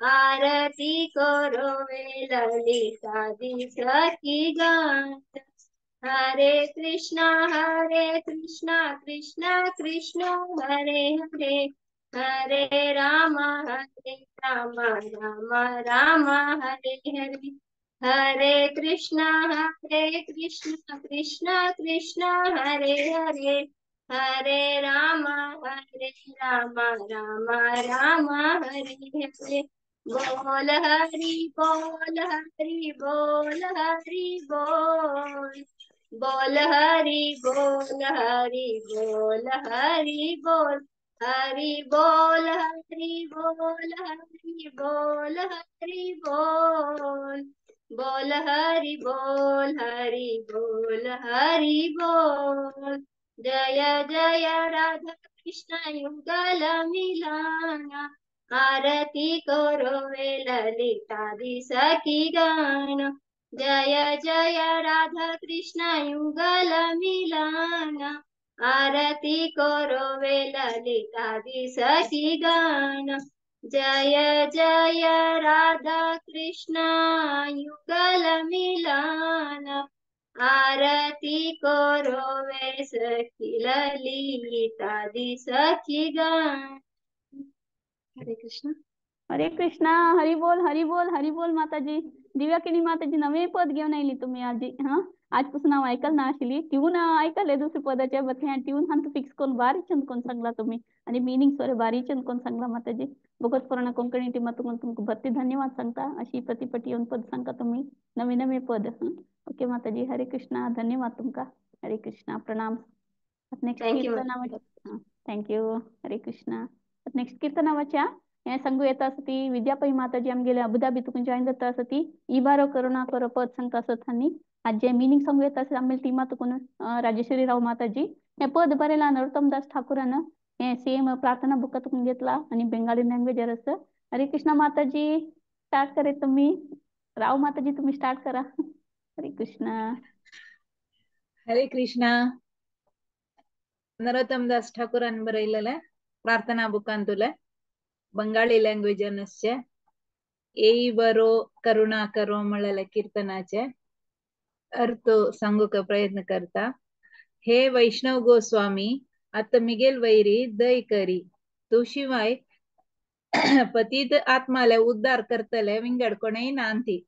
आरती करो वे ललितादि सखी गण हरे कृष्ण कृष्ण कृष्ण हरे हरे हरे राम राम राम हरे हरे हरे कृष्ण कृष्ण कृष्ण हरे हरे हरे राम राम राम हरे हरे बोल हरि बोल हरि बोल हरि बोल बोल हरि बोल हरि बोल हरि बोल हरि बोल हरि बोल हरि बोल हरि बोल बोल हरि बोल हरि बोल हरि बोल जय जय राधा कृष्ण युगल मिलन आरती करो वे ललितादि सखी गण जय जय राधा कृष्ण युगल मिलन आरती करो वे ललितादि सखी गण जय जय राधा कृष्ण युगल मिलन आरती करो वे सखी ललितादि सखी गण हरे कृष्ण हरी बोल माताजी दिव्याकिनी माताजी नवे पद घेऊन आयली तुम्ही आजी आजपासून हांव आयकल आशिल्ली ट्यून आयकले दुसरे पदाचे बट हे ट्यून हांव फिक्स करून बारी छंद कोन्न सांगला तुम्ही आणि मिनिंग सोरे बारी छंद कोन्न सांगला माताजी बोगस पुराण कोंकणी टीमा तुमकां भरती धन्यवाद सांगता अशी प्रतिपटी येवन पद सांगता तुम्ही नवे नवे पद ओके माताजी हरे कृष्णा धन्यवाद तुमका हरे कृष्णा प्रणाम नेक्स्ट Thank you, कीर्तनावरच्या थँक्यू हरे कृष्णा नेक्स्ट कीर्तनावरच्या हे सांगू येता आसती विद्यापई माताजी आमगेले अबुधाबी तुका जॉईन जाता आसती इबारो करुणा करो पद सांगता आसत हानी आज जे मिनिंग सांगू येता आसत आमगेले टीमा तुकून राजेश्वरी राव माताजी हे पद बरेला नरोत्तम दास ठाकूरान हे सेम प्रार्थना बुका तुकून घेतला आणि बेंगाली लँग्वेजर आसा हरे कृष्णा माताजी स्टार्ट करे तुम्ही राव माताजी तुम्ही स्टार्ट करा हरे कृष्णा हरे कृष्णा नरोत्तम दास ठाकूरान बरयलेले प्रार्थना बुकांतुले बंगाळी लँग्वेजनचे एई बरो करुणा करो म्हणलेले कीर्तनाचे अर्थ सांगूक प्रयत्न करता हे वैष्णव गोस्वामी आता मिगेल वैरी दय करी तो शिवाय पतित आत्माले उद्धार करतले विंगड कोणेय नांती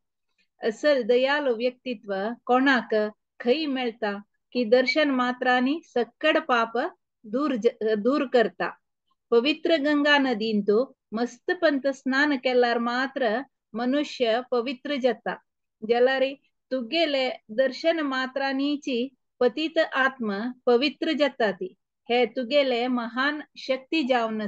असल दयालु व्यक्तित्व कोणाक खई मेळता की दर्शन मात्रांनी सक्कड पाप दूर करता पवित्र गंगा नदींतू मस्त पंत स्नान केल्यार मात्र मनुष्य पवित्र जाता जलारी तुगेले दर्शन मात्रांनीची पतित आत्मा पवित्र जाताती हे तुगेले महान शक्ती जावन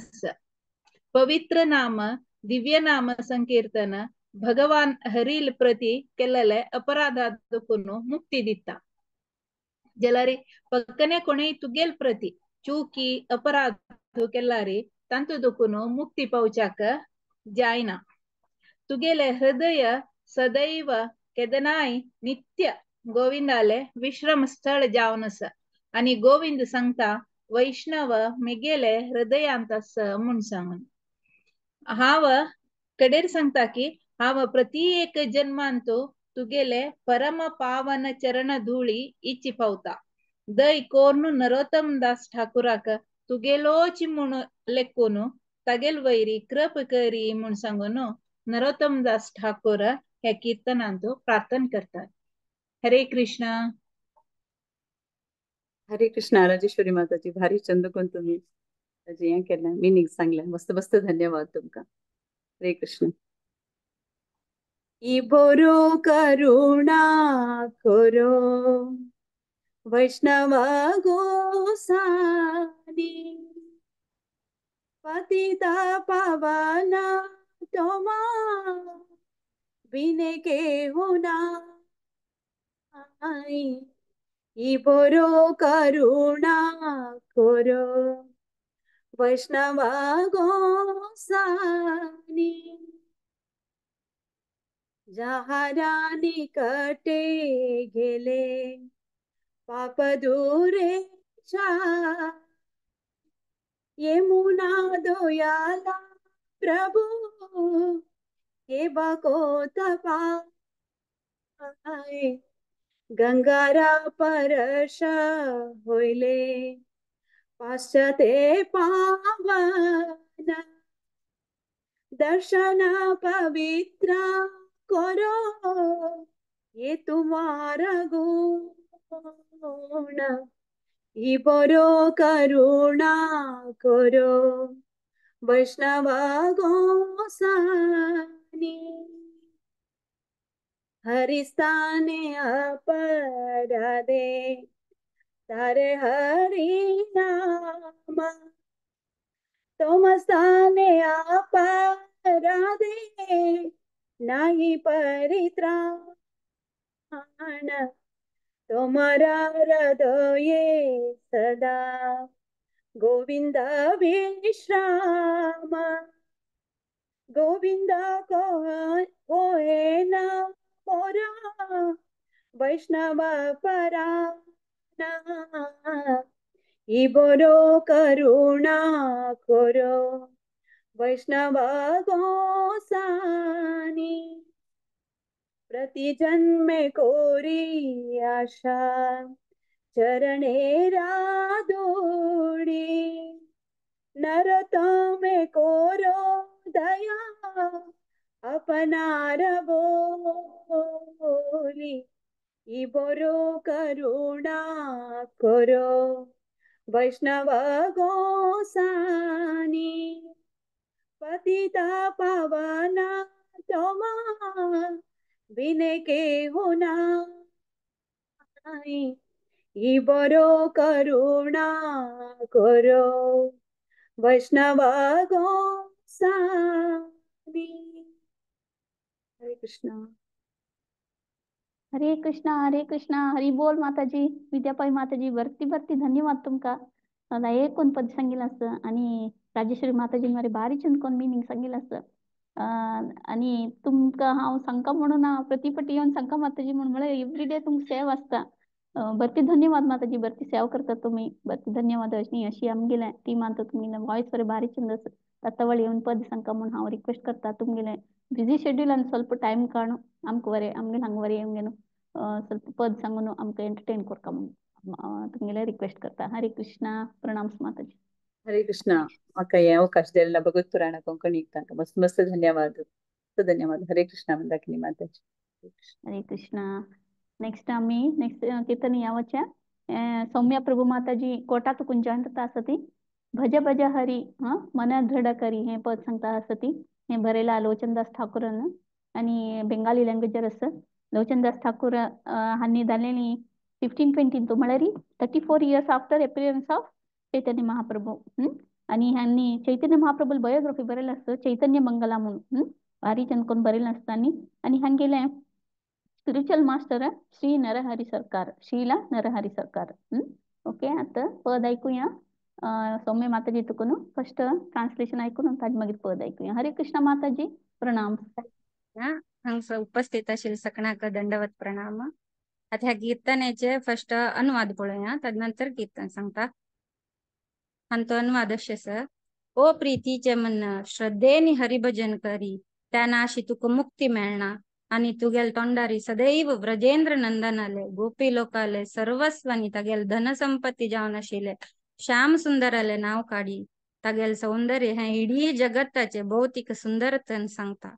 पवित्र नाम दिव्य नाम संकीर्तन भगवान हरील प्रति केलेले अपराधादकुनु मुक्ती दिता जलारी पक्कने कोणे तुगेल प्रति चूकी अपराध केलारी तांतु दुकुनु मुक्ती पावचाक जायना तुगेले हृदय सदैव केदनाय नित्य गोविंदाले विश्रम स्थळ जावन आसा आणि गोविंद सांगता वैष्णव मिगेले हृदयांत आसा म्हूण सांगून हाव कडेर सांगता की हाव प्रति एक जन्मांतो तुगेले परम पावन चरण धूळी इच्ची पावता दय कोर्नु नरोत्तम दास ठाकुराक तुगेलोची म्हूण लेक्कून तगेल वैरी कृप करी म्हूण सांगून नरोत्तम दास ठाकूर हे कीर्तनांतो प्रार्थना करतात हरे कृष्णा राजेश्वरी माताजी भारी चंद कोण तुम्ही हे केलं मिनिंग सांगल्या मस्त मस्त धन्यवाद तुमका हरे कृष्ण इबोरो करुणा करो वैष्णव गोसानी पतिता पावना तोमा बिने के होना इबोरो करुणा करो वैष्णव गोसानी जहारा निकटे गेले पाप दूरे यमुना दोयाला प्रभु हे बाको तपाय गंगारा परश होइले पाश्चाते पावन दर्शन पवित्र करो ये तुम्हारा गुण इबरो करुणा करो वैष्णव गोसानी हरिस्ताने अपराधे तारे हरि नाम तुम स्थाने अपराधे नहीं परित्राण तुम्हारा हृदय सदा गोविंद विश्राम गोविंद को है ना मोरा वैष्णव पराना इबरो करुणा करो वैष्णव गोसानी प्रति जन्मे कोरी आशा चरणे राधोड़ी नरोत्तमे कोरो दया अपना बोली इबोरो करुणा करो वैष्णव गोसानी पतिता पावना तोमा विने के होना इबोरो करुणा करो वैष्णव गोसानी। हरे कृष्णा हरे कृष्णा हरी बोल माताजी विद्याबाई माताजी भरती भरती धन्यवाद तुमका मला एकूण पद सांगितलं असतं आणि राजेश्वरी माताजी मारे बारी चिंतकोन मिनिंग सांगितलं असतं आणि तुमका हांव सांगता म्हणून प्रतिपटी येऊन सांगता माताजी म्हणून मला एव्हरीडे तुमक सेव असता भरती धन्यवाद माताजी भरती सेव करता तुम्ही भरती धन्यवाद अशी आमगेले ती मानतो तुम्ही वाಯ್ಸ್ वरे बारी चंद तत्तवळ येऊन पद सांगता म्हणून हांव रिक्वेस्ट करता तुमगेले बिझी शेड्यूल आणि ಸ್ವಲ್ಪ ಟೈಮ್ ಕಾಣು आमकवरे आमगे हंगवरे येऊन ಸ್ವಲ್ಪ पद सांगून आमक एंटरटेन करता म्हणून तुमगेले रिक्वेस्ट करता हरे कृष्णा प्रणाम माताजी हरे कृष्णा म्हाका हे अवकाश दिला भगवत पुराण कोंकणी तांकां मस्त मस्त धन्यवाद धन्यवाद हरे कृष्णा मंदाकिनी माताजी हरे कृष्णा नेक्स्ट आम्ही नेक्स्ट कीर्तन यावच्या सौम्या प्रभू माताजी कोटात कुंजांत असती भज भज हरी मन दृढ करी हे पद सांगता असती हे बरेला लोचनदास ठाकूरन आणि बेंगाली लँग्वेजर असं लोचनदास ठाकूर हांनी जाल्लेली 1520 तो म्हळ्यार 34 years after appearance of Chaitanya Mahaprabhu आणि ह्यांनी चैतन्य महाप्रभू बायोग्राफी बरेल असतं चैतन्य मंगला म्हणून भारी चंदकोन बरेल असतानी आणि हांगेले स्पिरिच्युअल मास्टर श्री नरहरी सरकार श्रीला नरहरी सरकार ओके आता पद ऐकूया सौम्य माताजी तुकून फर्स्ट ट्रान्सलेशन ऐकून ताज मागीर पद ऐकूया हरे कृष्ण माताजी प्रणाम हांगसर उपस्थित आशिल्ल्या सगळ्यांक दंडवत प्रणाम आता ह्या कीर्तनाचे फर्स्ट अनुवाद पळोवया तदनंतर कीर्तन सांगता आणि तो अनुवाद अशें आसा ओ प्रीतीचे मन श्रद्धेनी हरिभजन करी त्या नाशी तुका मुक्ती मेळना आणि तुगेल तोंडारी सदैव व्रजेंद्र नंदनाले गोपी लोकाले सर्वस्वानी तागेल धनसंपत्ती जावन आशिल्ले श्याम सुंदराले नाव काढी तागेल सौंदर्य हे इडी जगताचे भौतिक सुंदरतन सांगता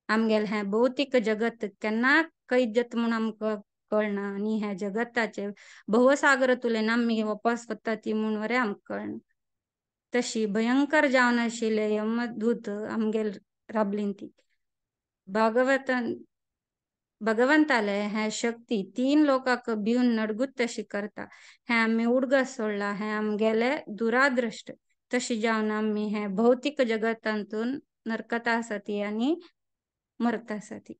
आमगेल हे भौतिक जगत केन्ना कैजत म्हणून आमकां कळना आणि ह्या जगताचे भवसागर तुलेन आमी वापस वता ती म्हणून वरे आमकां कळना तशी भयंकर जावन आशिल्ले यमदूत आमगेल राबलीन ती भगवंताले हे शक्ती 3 लोकांक भिवन नडगूत तशी करता हे आमी उडगस सोडला हे आमगेले दुरादृष्ट तशी जावन आमी हे भौतिक जगतांतून नरकता आसाती आणि मरता आसाती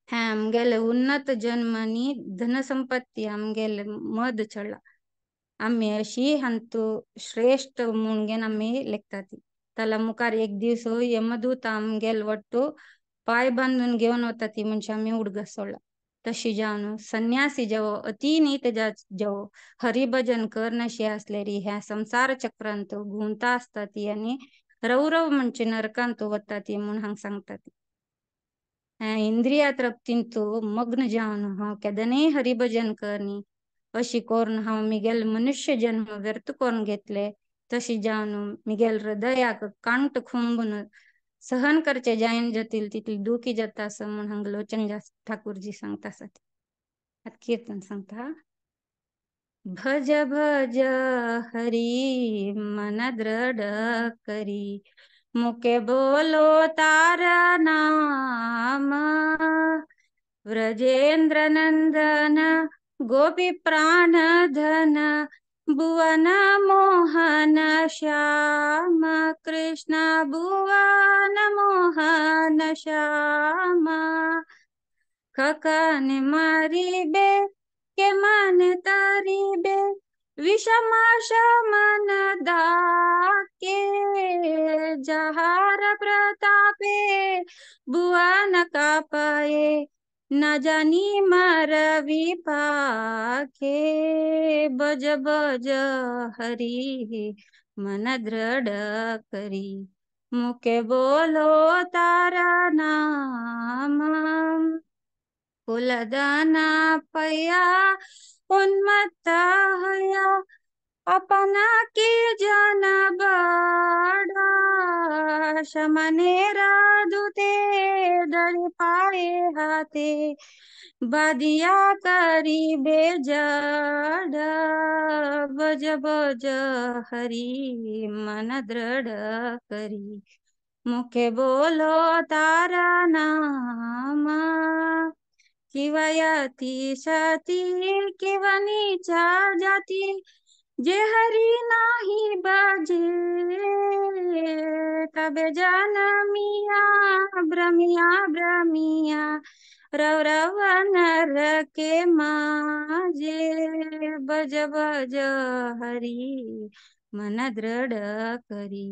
हे आमगेले उन्नत जन्म आणि धनसंपत्ती आमगेले मद चढला आम्ही अशी हंतू श्रेष्ठ म्हणून आम्ही लेखतात त्याला मुखार एक दिवस यमदूत आमगेल वट्टू पाय बांधून घेऊन होता ती म्हणजे आम्ही उडगस सोडला तशी जावन संन्यासी जेवो अतिनीत जेवो हरिभजन करनशी असलेली ह्या संसार चक्रांत घुंवता असता ती आणि रवरव म्हणजे नरकांत वता ती म्हणून हांग सांगतात इंद्रिया तृप्तींतू मग्न जावन हांव केदनय हरिभजन करनी अशी करून हांव मिगेल मनुष्य जन्म व्यर्थ करून घेतले तशी जावन मिगेल हृदयाक कांट खुंबून सहन करचे जायन जातील तितली दुखी जाता असं म्हणून हांग लोचनदास ठाकूरजी सांगता आसात कीर्तन सांगता भज भज हरी मन दृढ करी मुके बोलो तारा नाम व्रजेंद्र नंदन गोपी प्राण धन भुवन मोहन श्याम कृष्ण भुवन मोहन श्याम खकन मारी बे के मन तारी बे विषमा शमन दाके जहार प्रतापे भुवन का पाए न जानी मर विपाके बज बज हरी मन दृढ़ करी मुके बोलो तारा नाम कुलदाना पया उन्मत्त अपना की जन बड़ा शमने राधुते डर पाए हाथे बादिया करी बेजड बज बज हरी मन दृढ़ करी मुखे बोलो तारा नाम किंवा यती सती किंवा नीचा जाती जे हरी नाही बाजे तबे जनमिया भ्रमिया रव रव नर के माजे बज बज हरी मन दृढ़ करी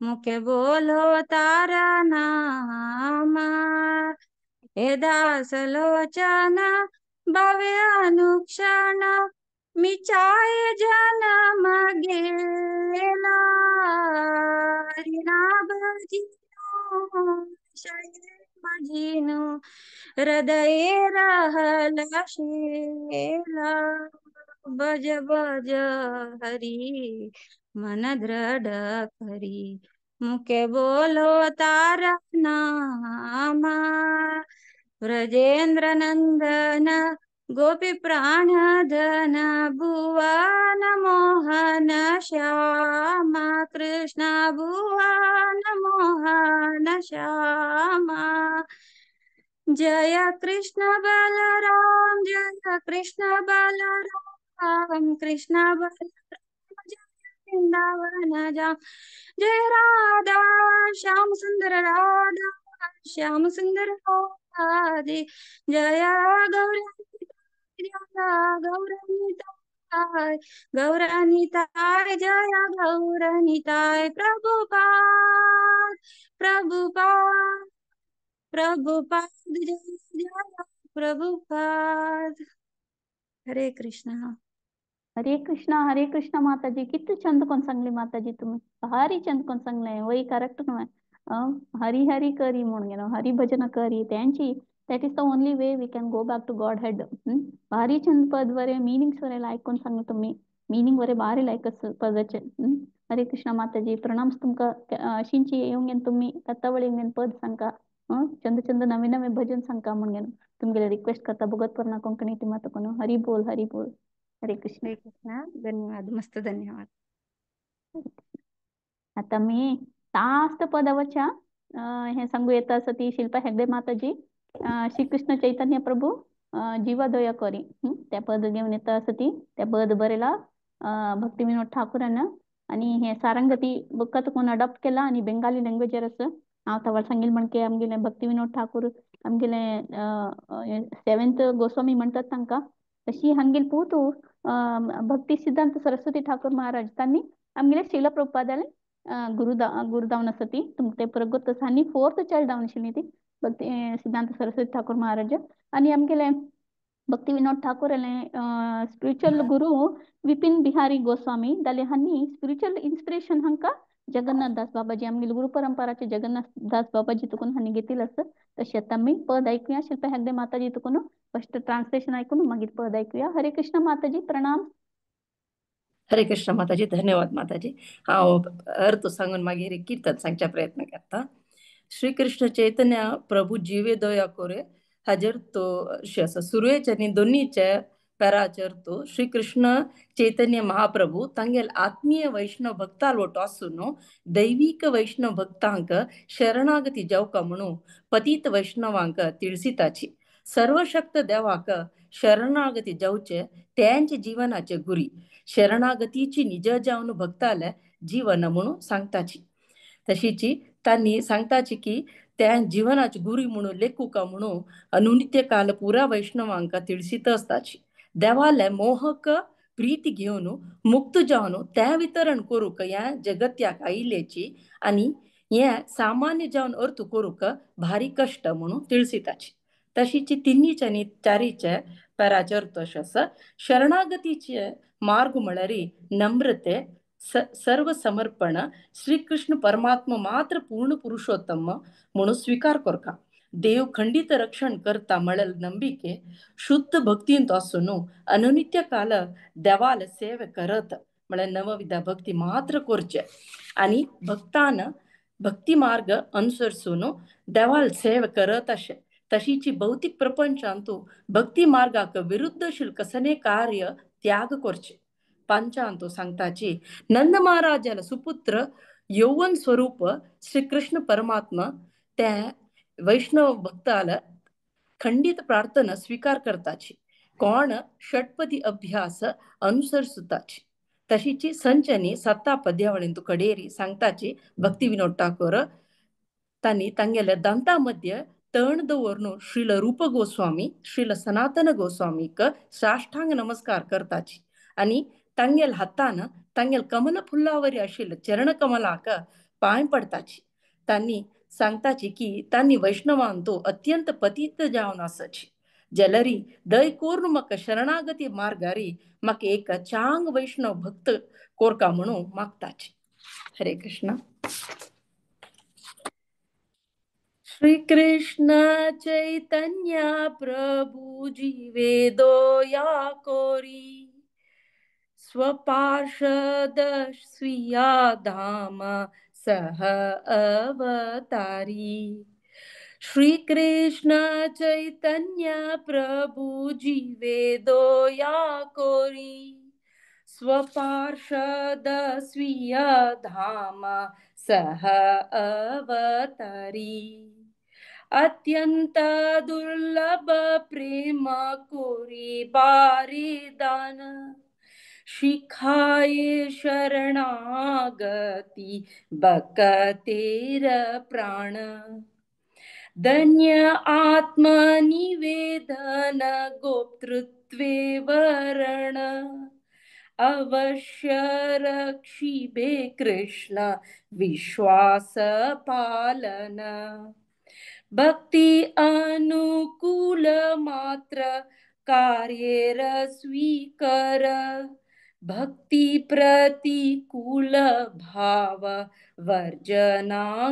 मुखे बोलो तारा नाम हे दास लोचन भव्य अनुक्षण मी चाय जन्म गेला भजिनो हृदय रहला शेला बज बज हरी मन दृढ़ करी मुके बोलो तारा नाम ब्रजेंद्र नंदन गोपी प्राणधन भुवन मोहन श्यामा कृष्ण भुवन मोहन श्यामा जय कृष्ण बलराम जय कृष्ण बलराम कृष्ण बलराम जय वृंदावन जा जय राधा श्याम सुंदर राधा श्याम सुंदर राधे जय गौरनिताय गौरनिताय जय गौरनिताय प्रभुपाद प्रभुपाद प्रभुपाद जय जय प्रभुपाद हरे कृष्ण हरे कृष्ण माताजी किती छंद कोण सांगली माताजी तुम्ही भारी छंद कोण सांगले वही करेक्ट हरी हरी करी म्हणून हरी भजन करी त्यांची that is the only way we can go back to Godhead. भारी छंद पद वरे मीनिंग्स वरे लायक कोण सांगू तुम्ही मीनिंग वरे भारी लायक पदाचे हरे कृष्ण माताजी प्रणाम तुमका अशींची येऊन तुम्ही तत्तावळी येऊन पद सांगा चंद चंद नवे नवे भजन सांगा म्हणून तुमगे रिक्वेस्ट करता बघत परणा कोंकणी ती माता कोण हरी बोल हरे कृष्ण धन्यवाद मस्त धन्यवाद आता मी तास्त पदावरच्या हे सांगू येत असं ती शिल्पा हेगडे माताजी श्रीकृष्ण चैतन्य प्रभू जीवादय करी त्या पद घेऊन येत असं ती त्या पद बरेला भक्ती विनोद ठाकूरानं आणि हे सारंगती बुक्कात कोण अडॉप्ट केला आणि बेंगाली लँग्वेजर असं हांव तवार सांगील म्हणके आमगेले भक्ती विनोद ठाकूर आमगेले 7th गोस्वामी म्हणतात तांकां तशी हंगेल पोतू भक्ती सिद्धांत सरस्वती ठाकूर महाराज तांणी आमगेले शिला प्रभुपादाले गुरुदावन असती तुमचे प्रगत सानी 4th चाइल्ड डावन आशिल्ली ती भक्ती सिद्धांत सरस्वती ठाकूर महाराज आणि आमगेले भक्ती विनोद ठाकूर स्पिरिच्युअल गुरु विपिन बिहारी गोस्वामी जाले हांनी स्पिरिच्युअल इन्स्पिरेशन हांका जगन्नाथ दास बाबाजी आमगेले गुरु परंपराचे जगन्नाथ दास बाबाजी तुकून हांनी घेतील असं तशी आता मी पद ऐकूया शिल्पा हेगडे माताजी तुकून फर्स्ट ट्रान्सलेशन ऐकून मागीर पद ऐकूया हरे कृष्ण माताजी प्रणाम हरे कृष्ण माताजी धन्यवाद माताजी हांव अर्थ सांगून मागीर कीर्तन सांगच्या प्रयत्न करता श्री कृष्ण चैतन्य प्रभू जीवे दया कोरे हाजेर तो सुरवेचे आनी दोनीचे पेराचेर तो श्री कृष्ण चैतन्य महाप्रभू तांगेल आत्मीय वैष्णव भक्ताल वटो आसून दैविक वैष्णव भक्तांक शरणागती जावका म्हणून पतीत वैष्णवांक तिळसिताची सर्वशक्त देवाक शरणागती जावचे त्यांचे जीवनाचे गुरी शरणागतीची निज जावन भक्ताले जीवन म्हणून सांगताची तशीची तांणी सांगताची की त्या जीवनाची गुरी म्हणून लेखुका म्हणून अनुनित्य काल पुरा वैष्णवांका तिळसित असताची देवाले मोहक प्रीती घेऊन मुक्त जावन त्या वितरण करूक या जगत्याक आयिल्ल्याची आणि हे सामान्य जावन अर्थ करूक भारी कष्ट म्हणून तिळसिताची तशीची तिन्हीचे आनी चारीचे पेराचे अर्थ अशें आसा शरणागतीचे मार्ग म्हळ्यार नम्रते सर्व समर्पण श्रीकृष्ण परमात्मा मात्र पूर्ण पुरुषोत्तम म्हणून स्वीकार करता देव खंडित रक्षण करता म्हळ्यार नंबिके शुद्ध भक्तींत आसून अनुनित्य काल देवाल सेवे करत म्हळ्यार नवविध भक्ती मात्र करचे आणि भक्तान भक्ती मार्ग अनुसरसून देवाल सेवा करत असे तशीची भौतिक प्रपंचांतू भक्ती मार्गाक विरुद्धशील कसने कार्य त्याग करचे. पंचांतू सांगताची नंद महाराजाला सुपुत्र यौवन स्वरूप श्रीकृष्ण परमात्मा त्या वैष्णव भक्ताला खंडित प्रार्थना स्वीकार करताची कोण षटपदी अभ्यास अनुसरसुताची. तशीची संचनी सत्ता पद्यावळींतू कडेरी सांगताची भक्ती विनोद ठाकूर तांणी तांगेल्या दांतामध्ये तण दवरून श्रील रूप गोस्वामी श्रील सनातन गोस्वामीक साष्टांग नमस्कार करताची आणि तांगेल हातान तांगेल कमल फुल्लावरी आशिल्ल चरण कमलाक पांय पडताची. तांणी सांगताची की तांणी वैष्णवांतो अत्यंत पतित जावन आसाची. जलरी दय कोरून म्हाका शरणागती मार्गारी म्हाका एक चांग वैष्णव भक्त कोरका म्हणून मागताची. हरे कृष्ण. श्री कृष्ण चैतन्य प्रभु जीवे दोया कोरी स्वपार्षद स्वीया धाम सह अवतारी. श्री कृष्ण चैतन्य प्रभु जीवे दोया कोरी स्वपार्षद स्वीय धाम सह अवतारी. अत्यंत दुर्लभ प्रेम कोरी बारिदान शिखाये शरणागति बकतेर प्राण. धन्य आत्मनिवेदन गोप्तृत्वे वरण अवश्य रक्षिबे कृष्ण विश्वास पालन. भक्ति अनुकूल मात्र कार्य स्वीकर भक्ति प्रतिकूल भाव वर्जनांगीकार.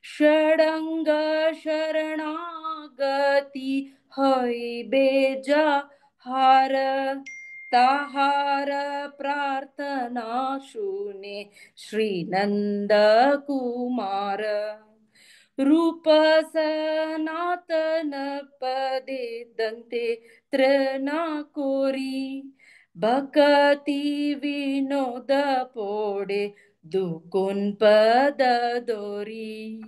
षडंग शरणागति होय बेजा हार ताहार प्रार्थना शूने श्री नंद कुमार. रूप सनातन पदे दंते त्रणा कोरी भक्ति विनोद पोडे दुकुन पद दोरी.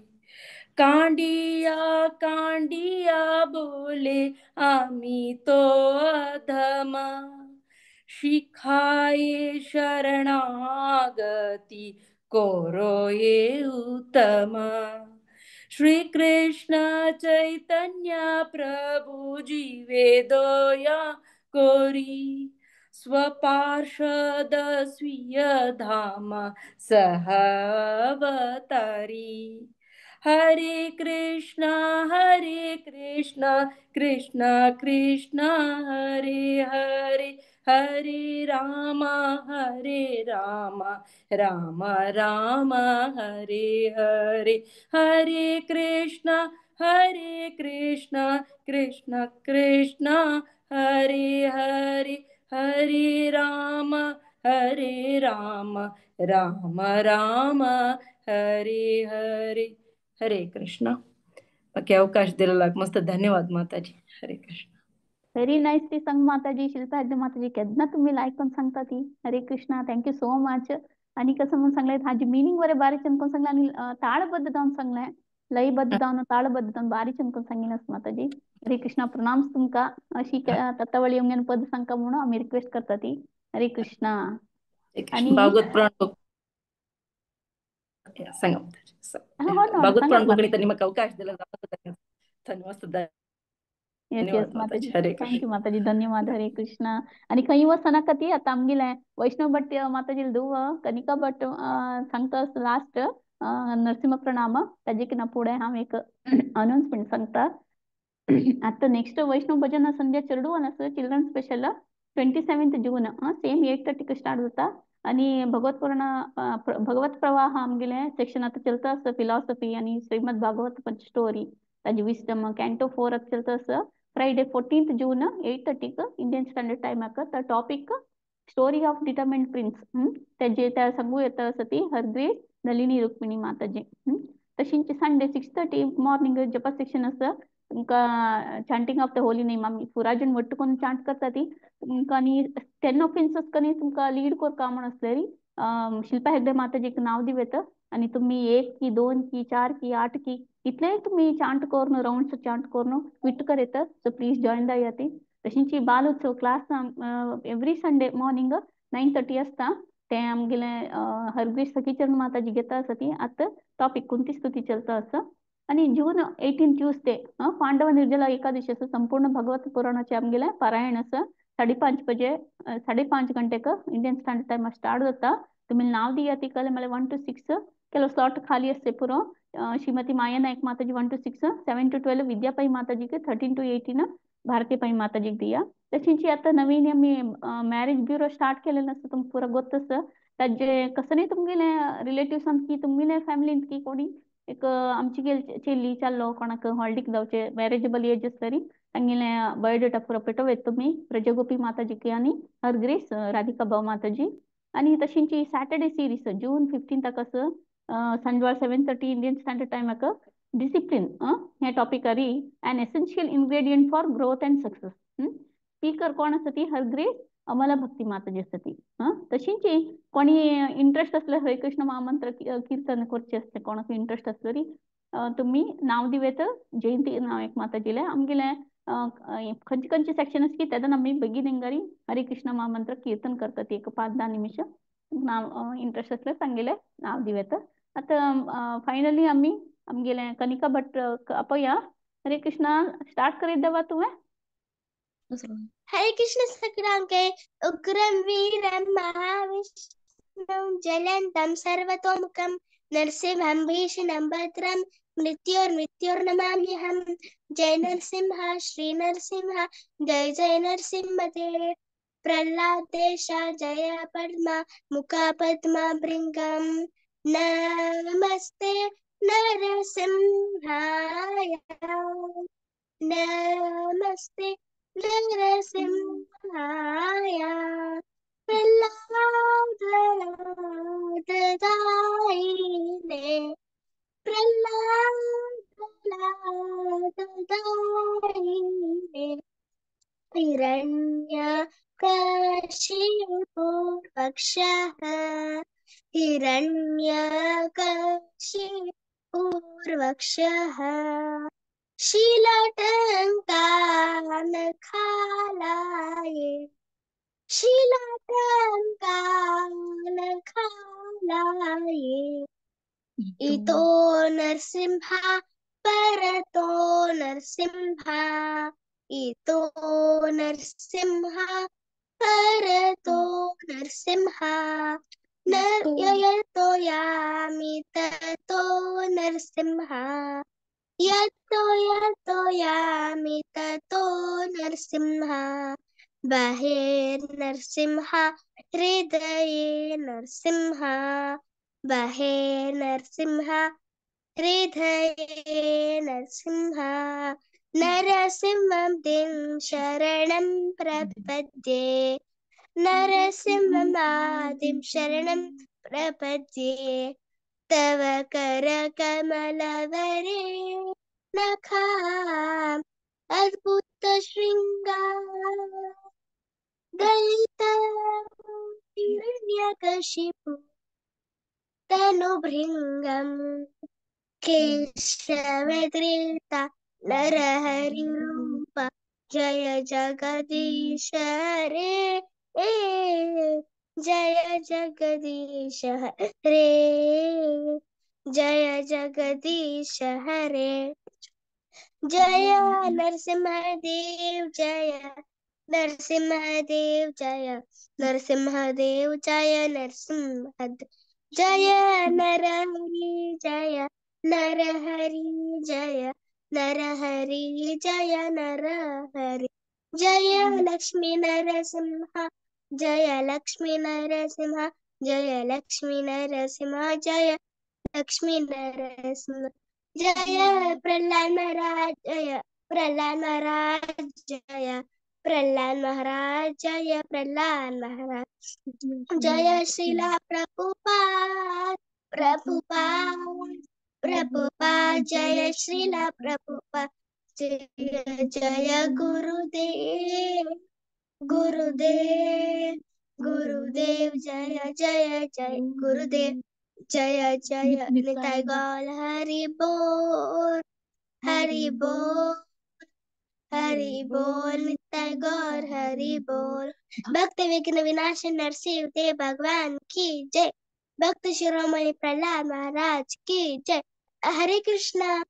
कांडिया कांडिया बोले आम्ही तो अधम शिखाये शरणागति कोरो ये उत्तम. श्री कृष्ण चैतन्य प्रभु जीवे दोया कोरी स्वपार्षद स्वीय धाम सह अवतारी. हरे कृष्ण कृष्ण कृष्ण हरे हरे हरे राम राम राम हरे हरे. हरे कृष्ण कृष्ण कृष्ण हरे हरे हरे राम राम राम हरे हरे. हरे कृष्ण. बाकी अवकाश दिलेला मस्त धन्यवाद माताजी. हरे कृष्ण. व्हेरी नाईसली सांग माताजी. शिल्पा माताजी केदना तुम्ही लाईक पण सांगता ती. Hare Krishna. Thank you so much. आणि कसं म्हणून सांगलाय हाजी मीनिंग वरे बारी चंदकोन सांगला आणि ताळबद्ध जाऊन सांगलाय लयबद्ध जाऊन ताळबद्ध जाऊन बारी चंदकोन सांगिनस माताजी. हरे कृष्णा. प्रणाम तुमका. अशी तत्तावळी येऊन पद सांगता म्हणून आम्ही रिक्वेस्ट करता ती. हरे कृष्णा. आणि भागवत पुराण सांगा भागवत पुराण बघणी त्यांनी मग अवकाश दिला. धन्यवाद. येस माताजी. थँक्यू माताजी. धन्यवाद. हरे कृष्णा. आणि काही व सनाकती आता आमगेलाय वैष्णव भट माताजी दुव कनिका भट सांगता लास्ट नरसिंह प्रणाम त्याचे की ना पुढे हा एक अनाउन्समेंट सांगता. आता नेक्स्ट वैष्णव भजन संध्या चेरडू आणि चिल्ड्रन स्पेशल 27th जून सेम 8:30 स्टार्ट होता. आणि भगवत प्रवाह आमगेले सेक्शन आता चलता असं फिलॉसॉफी आणि श्रीमद भागवत पण स्टोरी ताजी विस्डम कॅन्टो 4 चलता असं. Friday 14th June 8:30 Indian standard time the topic story of determined prince त्याचे त्या सगळं येतं असं ती हर ग्रेस नलिनी रुक्मिणी माताजी तशींची संडे 6:30 మార్నింగ్ जपा सेक्शन असं ఇంకా chanting of the holy name ఆమె ఫురాజన్ పట్టుకొని చాంట్ करता కానీ 10 ऑफेन्सेस कनी तुमका लीड कोर कामण असलेली शिल्पा हेगडे माताजीक नाव दिवेत आणि तुम्ही 1 की 2 की 4 की 8 की इतले तुम्ही चांट कोरनो राउंड्स चांट कोरनो विट करेत सो प्लीज जॉइन द याती तशींची बालोत्सव क्लास एव्हरी संडे मॉर्निंग 9:30 असता ते आमगेले हरग्रीश सखीचरण माताजी घेता असती आता टॉपिक कोणती स्तुती चलता असं आणि जून 18 ट्यूसडे पांडव निर्जला एकादशी असं संपूर्ण भगवत पुराणाचे आमगेले पारायण असं 5:30 बजे 5:30 ಗಂಟೆಕ इंडियन स्टँडर्ड टाइम स्टार्ट होता तुम्ही नाव दिया ती कल मला 1 to 6 केलो स्लॉट खाली असते पुरो श्रीमती माया नायक माताजी 1 to 6 7 to 12 विद्यापाई माताजी के 13 to 18 भारती पाई माताजी दिया तशींची आता नवीन आम्ही मॅरेज ब्युरो स्टार्ट केलेलं असतं तुमका पुरा ಗೊತ್ತस त्याचे कसं नाही तुमगेले रिलेटिव्स की तुमगेले फॅमिली की कोणी एक आमची गेल चेल्ली चाललो कोणाक हॉलिडेक जावचे मॅरेजेबल एज असतरी हंगिले बयोडेटा पुरा पेटोवेत तुम्ही प्रजगोपी माताजी आणि हर ग्रेस राधिका भाऊ माताजी आणि तशींची सॅटर्डे सिरीज जून 15 तक असं संजवार 7:30 इंडियन स्टँडर्ड टाइम अक डिसिप्लिन हे टॉपिक अरी an essential ingredient for growth and success speaker कोण असती हर ग्रेस अमला भक्ती माताजी असती तशींची कोणी इंटरेस्ट असलं हरिकृष्ण महामंत्र कीर्तन करचे असते कोणाक इंटरेस्ट असलं तुम्ही नाव दिवेत जयंती नाव एक माताजीला आमगेले खंयची खंयची सेक्शन की त्यातून आम्ही बेगीन हेंगारी हरिकृष्ण महामंत्र कीर्तन करतात एक 5-10 निमिष नाव इंटरेस्ट असलं सांगेले नाव दिवेत आता फायनली आम्ही आमगेले कनिका भट अपया हरे कृष्णा स्टार्ट करीत देवा तुम्ही हरे कृष्ण सक्रांके उग्रं वीरं महाविष्णुं ज्वलन्तं सर्वतोमुखं नरसिंहं भीषणं भद्रं मृत्युर्नमाम्यहं जय नरसिंह श्री नरसिंह जय जय नरसिंहते प्रह्लादेश जय पद्मा मुखा पद्मा भृंगं नमस्ते नरसिंहाय नमस्ते नरसिंहाय प्रह्लाददायिने प्रह्लाददायिने हिरण्यकशिपूर्वक्षः हिरण्यकशिपूर्वक्षः शीलाटङ्कानखालाये शीलाटङ्कानखालाये इतो नरसिंह परतो नरसिंह इतो नरसिंह परतो नरसिंह यतो यामि ततो नरसिंह यतो यामि ततो नरसिंह बाहेर नरसिंह हृदये नरसिंह बाहेर नरसिंह हृदये नरसिंह नरसिंहं दिं शरणं प्रपद्ये नरसिंहमादिं शरणं प्रपद्ये तव करकमलवरे नखा अद्भुत शृंगार दलित हिरण्यकशिपु तनुभृङ्गं केशवधृता नरहरिरूप जय जगदीश हरे जय जगदीश हरे जय जगदीश हरे जय नरसिंहदेव जय नरसिंहदेव जय नरसिंहदेव जय नरसिंहदेव जय नरहरि जय नरहरि जय नरहरि जय नरहरि जय लक्ष्मी नरसिंह जय लक्ष्मी नरसिंह जय लक्ष्मी नरसिंह जय लक्ष्मी नरसिंह जय प्रह्लाद महाराज जय प्रह्लाद महाराज जय प्रहलाद महाराज जय प्रहलाद महाराज जय श्रीला प्रभुपाद प्रभुपाद प्रभुपाद जय श्रीला प्रभुपाद जय जय गुरुदेव गुरुदेव गुरुदेव जय जय जय गुरुदेव जय जय निताय गौर हरि बोल हरि बोल हरि बोल निताय गौर हरि बोल भक्त विघ्न विनाश नरसिंह देव भगवान की जय भक्त शिरोमणि प्रहलाद महाराज की जय हरे कृष्णा